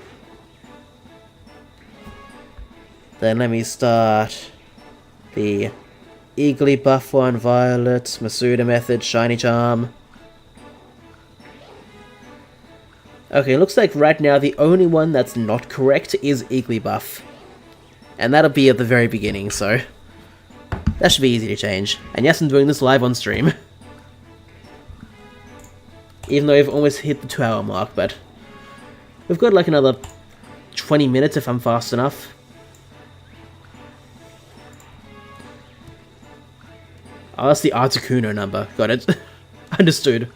Then let me start the Igglybuff one, Violet, Masuda Method, Shiny Charm. Okay, looks like right now the only one that's not correct is Igglybuff. And that'll be at the very beginning, so that should be easy to change. And yes, I'm doing this live on stream. Even though I've almost hit the 2-hour mark, but we've got like another 20 minutes if I'm fast enough. Oh, that's the Articuno number. Got it. Understood.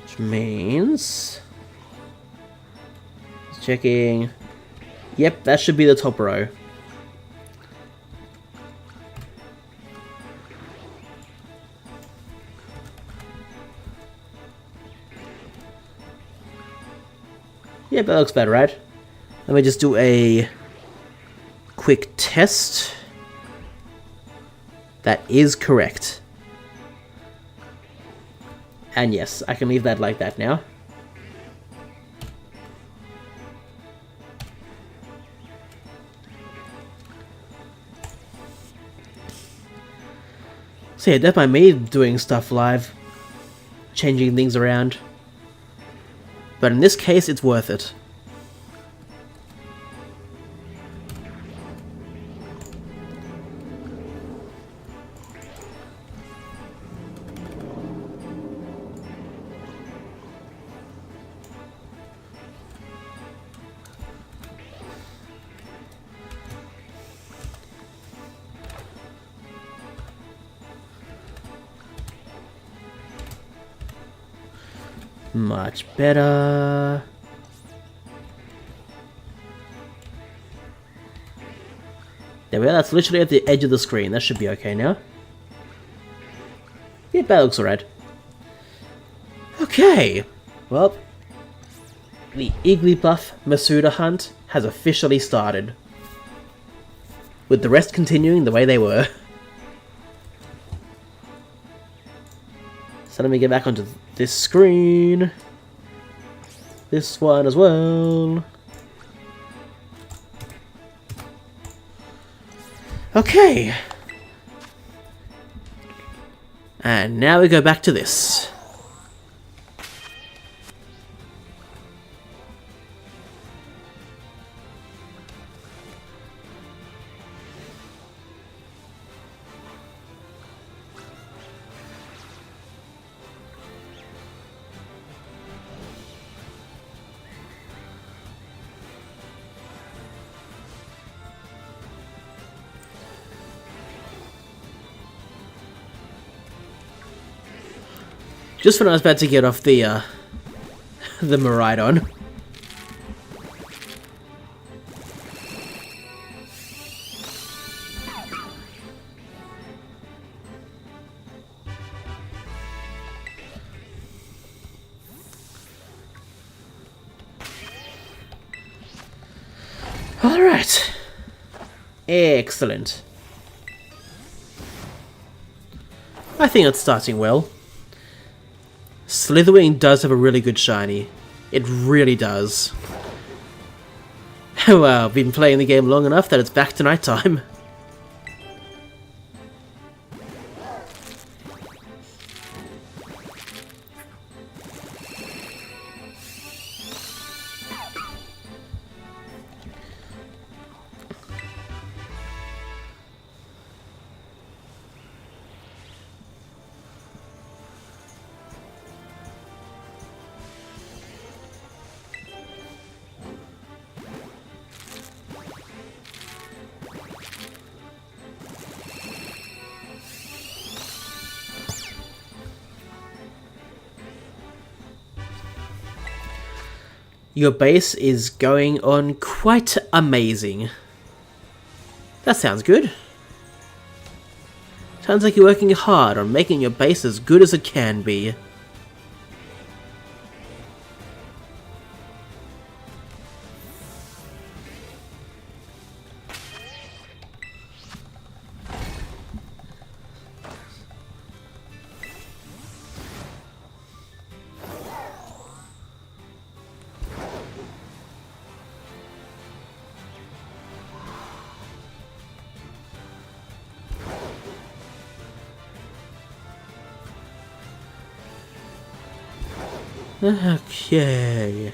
Which means, checking. Yep, that should be the top row. Yep, that looks better, right? Let me just do a quick test. That is correct. And yes, I can leave that like that now. So yeah, that's by me doing stuff live, changing things around. But in this case, it's worth it. Much better. There we are, that's literally at the edge of the screen. That should be okay now. Yeah, that looks alright. Okay, well, the Igglybuff Masuda hunt has officially started, with the rest continuing the way they were. So let me get back onto this screen. This one as well. Okay. And now we go back to this. Just when I was about to get off the Miraidon. Alright. Excellent. I think it's starting well. Slitherwing does have a really good shiny. It really does. Well, I've been playing the game long enough that it's back to night time. Your base is going on quite amazing. That sounds good. Sounds like you're working hard on making your base as good as it can be. Okay.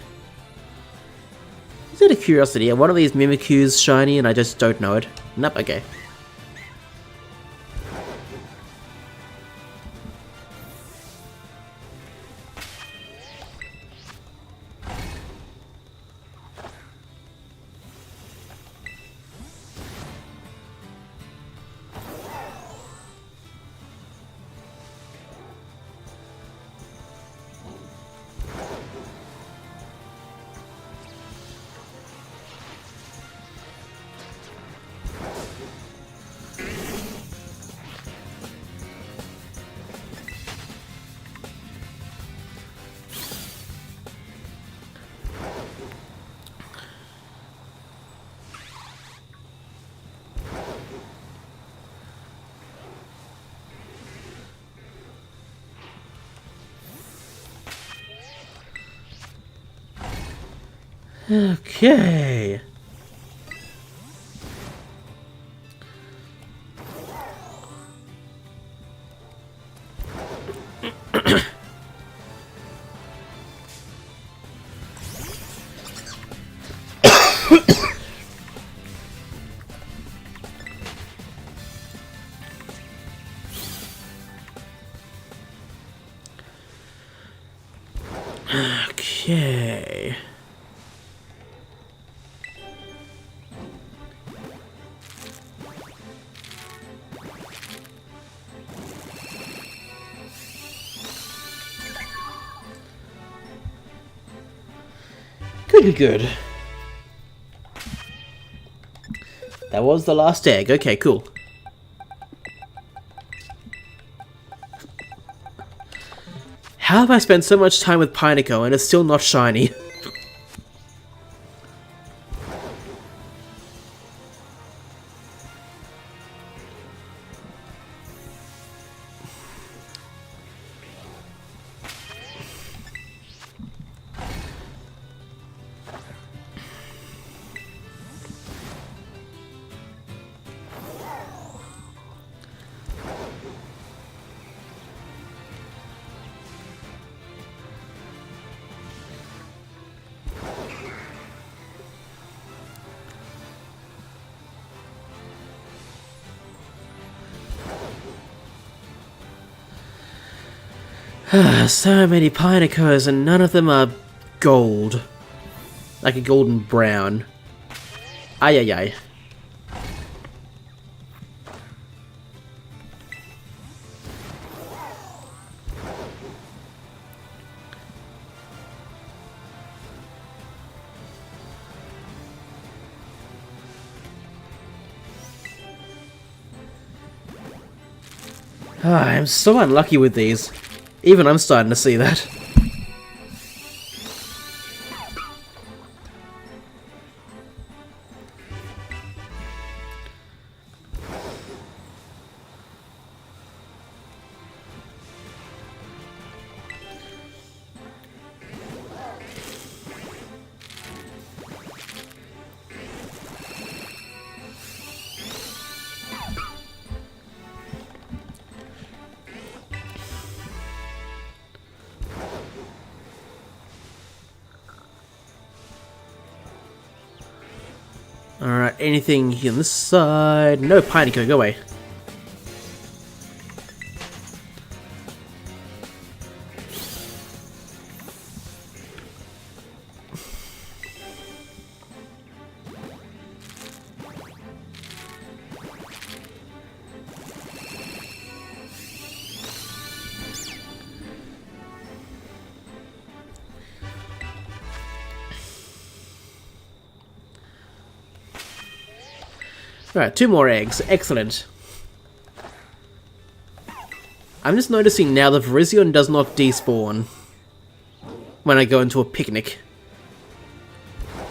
Is it a curiosity? Are one of these Mimikyu's shiny and I just don't know it? Nope, okay. Okay. Okay. Good. That was the last egg. Okay, cool. How have I spent so much time with Pineco and it's still not shiny? So many Pinecos and none of them are gold. Like a golden brown. Ay. I'm so unlucky with these. Even I'm starting to see that. Alright, anything here on this side? No, Pineco, go away. Alright, 2 more eggs. Excellent. I'm just noticing now that Virizion does not despawn when I go into a picnic.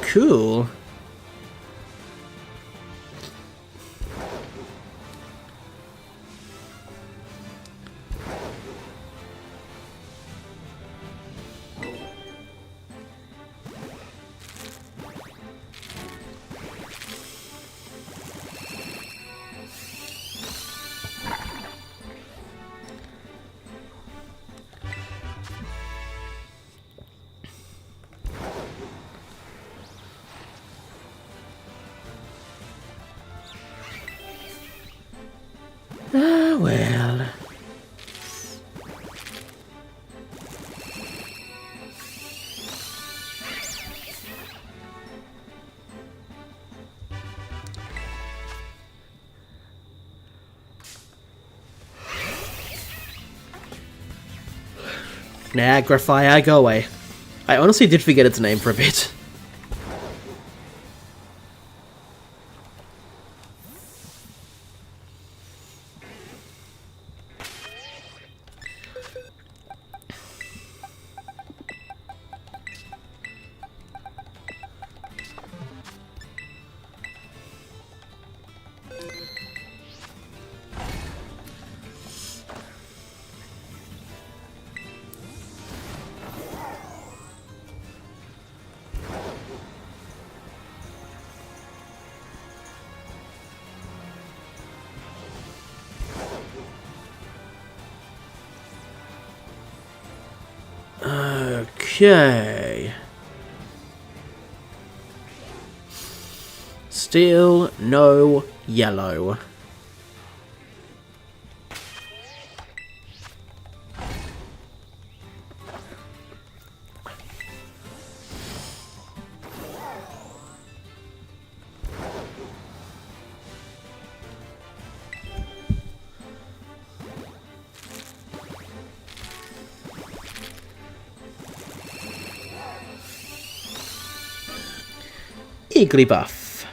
Cool. Ah, well. Nah, Graphia, go away. I honestly did forget its name for a bit. Okay. Still no yellow. Igglybuff.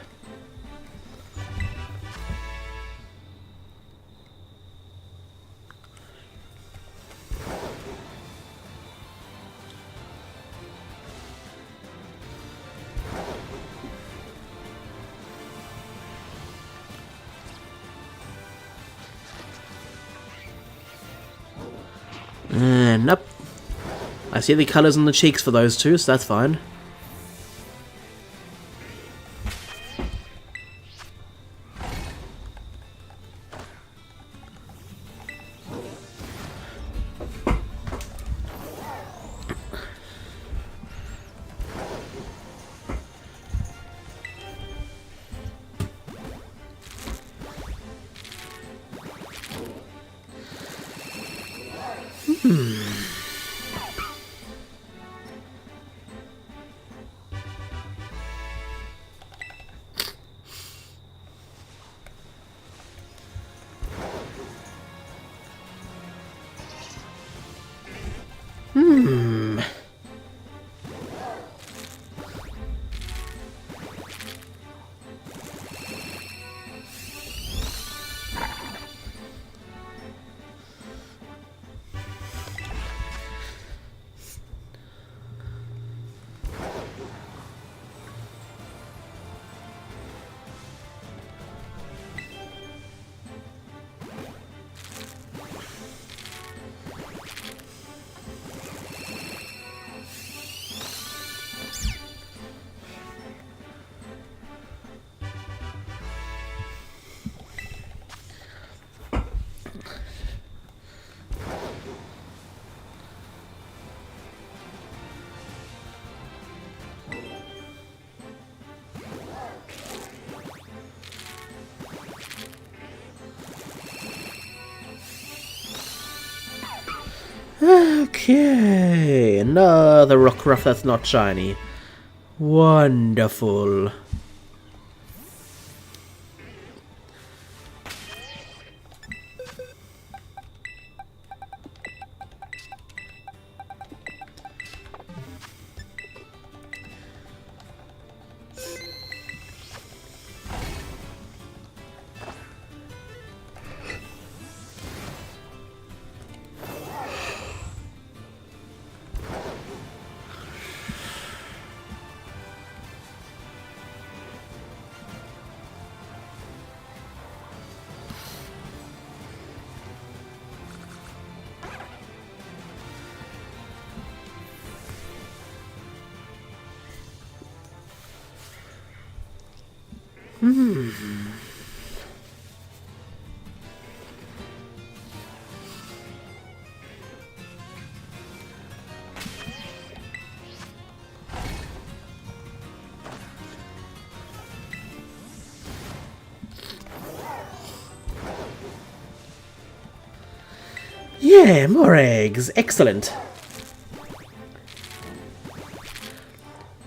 Nope. I see the colours on the cheeks for those two, so that's fine. Okay, another Rockruff that's not shiny. Wonderful. Yeah, more eggs. Excellent.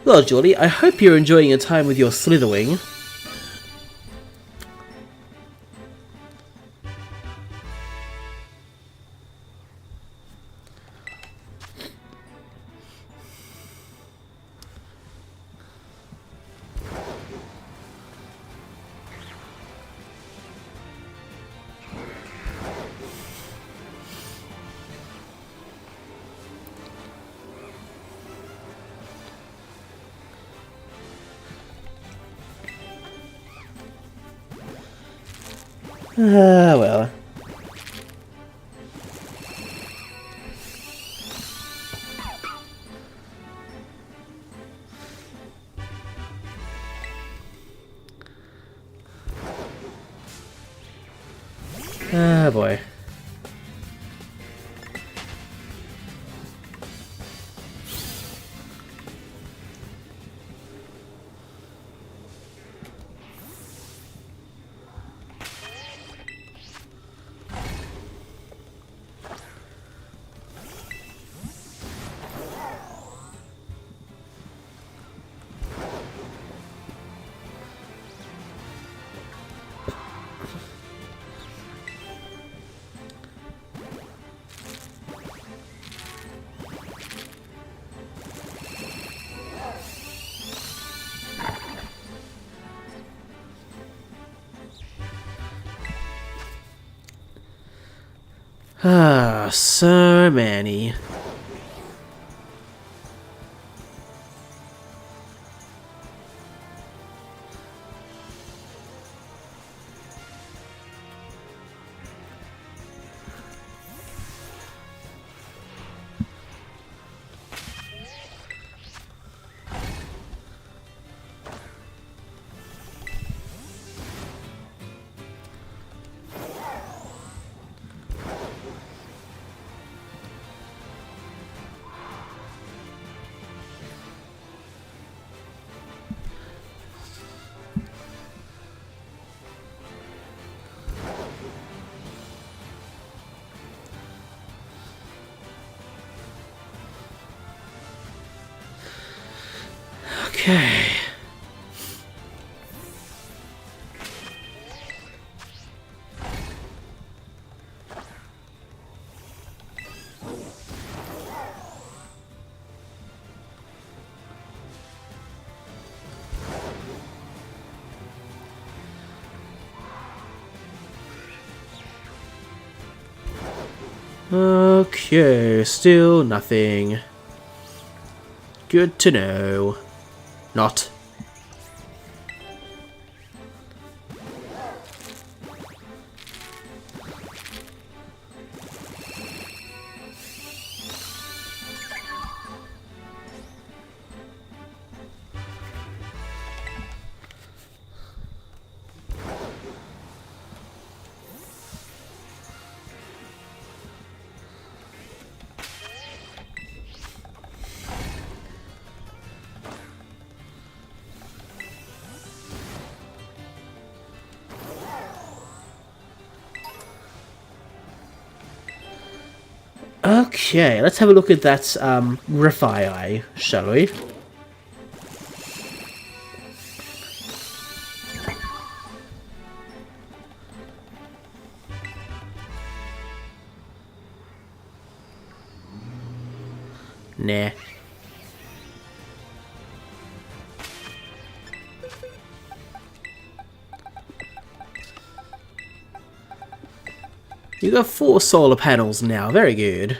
Well, Julie, I hope you're enjoying your time with your Slitherwing. Ah, well. Ah, boy. Ah, so many. Okay. Okay, still nothing. Good to know. Not. Okay, let's have a look at that Griffi, shall we? Nah. You got 4 solar panels now, very good.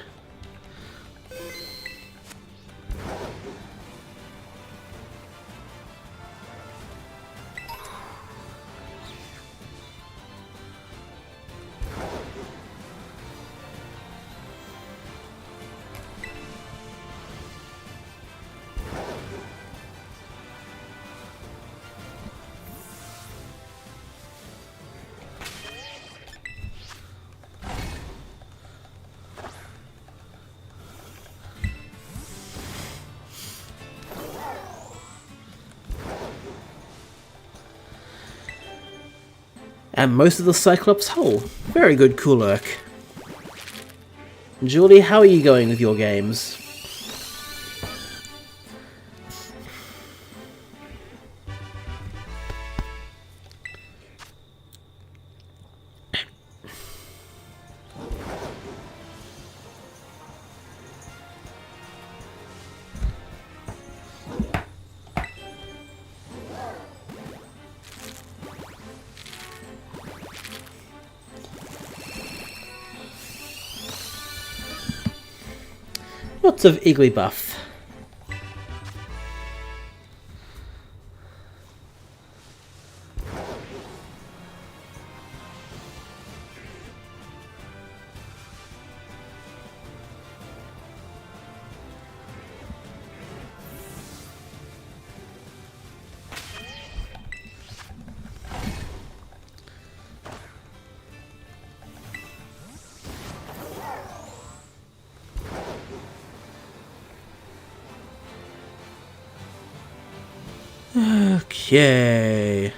And most of the Cyclops hull. Very good, Kulurk. Julie, how are you going with your games? Lots of Igglybuff. Okay.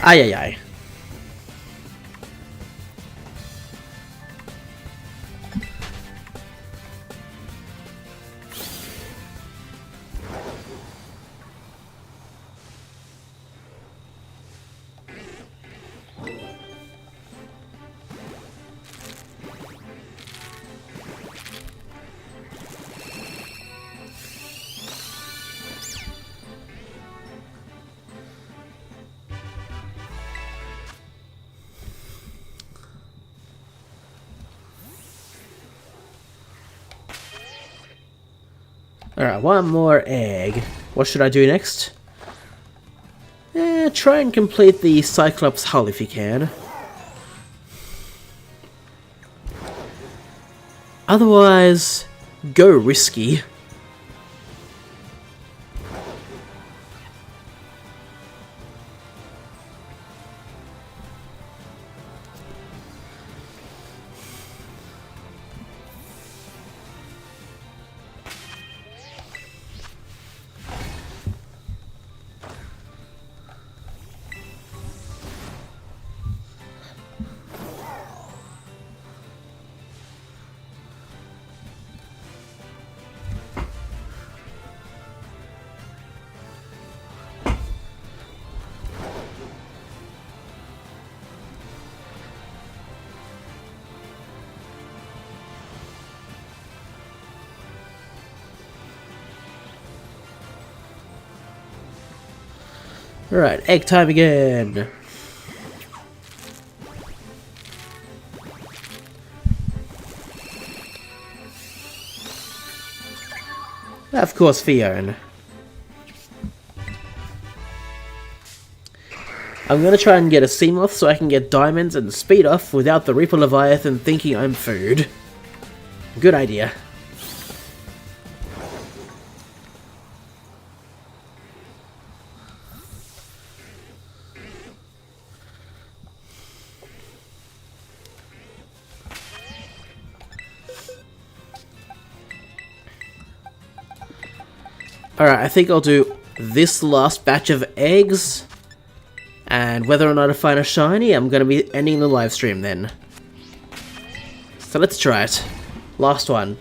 Ay ay ay. Alright, one more egg. What should I do next? Try and complete the Cyclops hull if you can. Otherwise, go risky. Alright, egg time again. Of course, Fiona. I'm gonna try and get a Seamoth so I can get diamonds and speed off without the Reaper Leviathan thinking I'm food. Good idea. Alright, I think I'll do this last batch of eggs. And whether or not I find a shiny, I'm going to be ending the live stream then. So let's try it. Last one.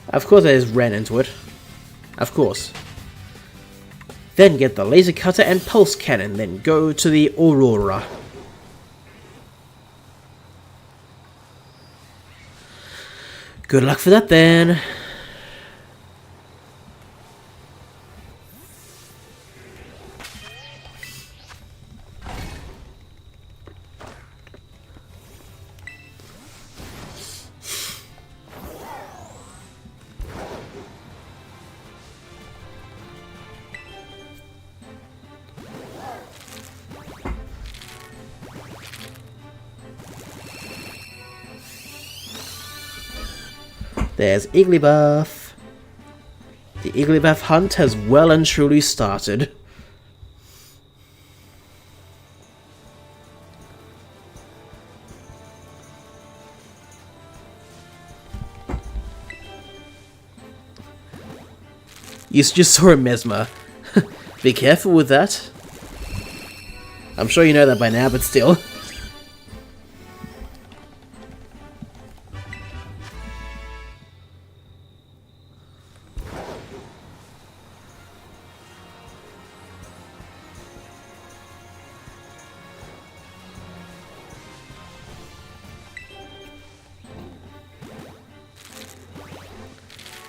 Of course I just ran into it. Of course. Then get the laser cutter and pulse cannon, then go to the Aurora. Good luck for that then. There's Igglybuff. The Igglybuff hunt has well and truly started. You just saw a Mesmer. Be careful with that. I'm sure you know that by now, but still.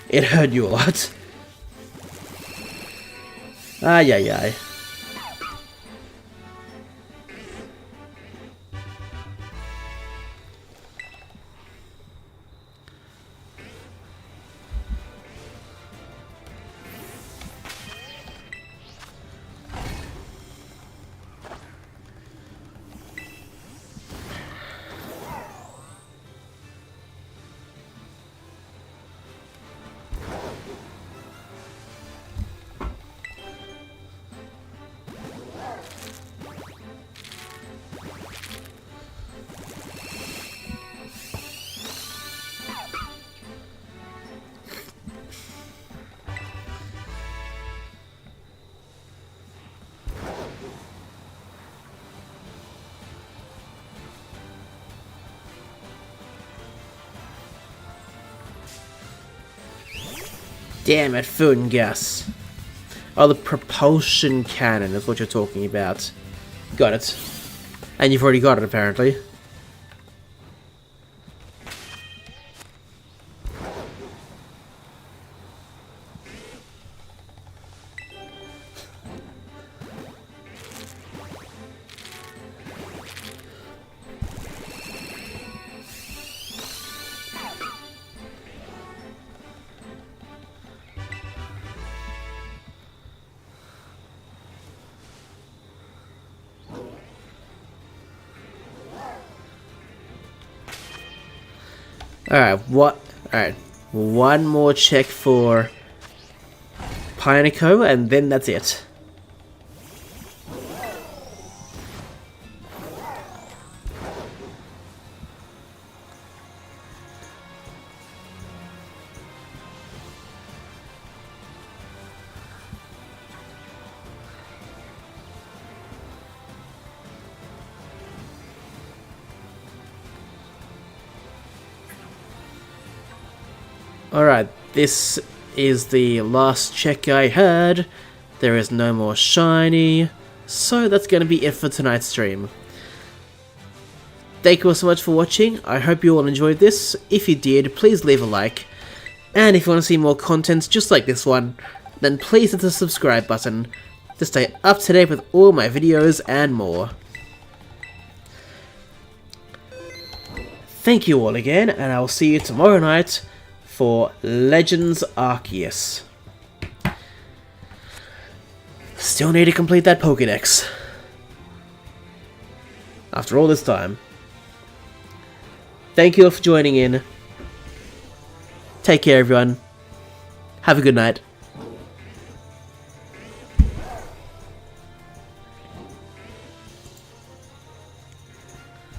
It hurt you a lot. Ay, ay, ay. Damn it, Fungus. Oh, the propulsion cannon is what you're talking about. Got it. And you've already got it, apparently. Alright, one more check for Pineco, and then that's it. Alright, this is the last check I had. There is no more shiny. So that's going to be it for tonight's stream. Thank you all so much for watching. I hope you all enjoyed this. If you did, please leave a like. And if you want to see more content just like this one, then please hit the subscribe button to stay up to date with all my videos and more. Thank you all again, and I'll see you tomorrow night for Legends Arceus. Still need to complete that Pokédex. After all this time. Thank you all for joining in. Take care, everyone. Have a good night.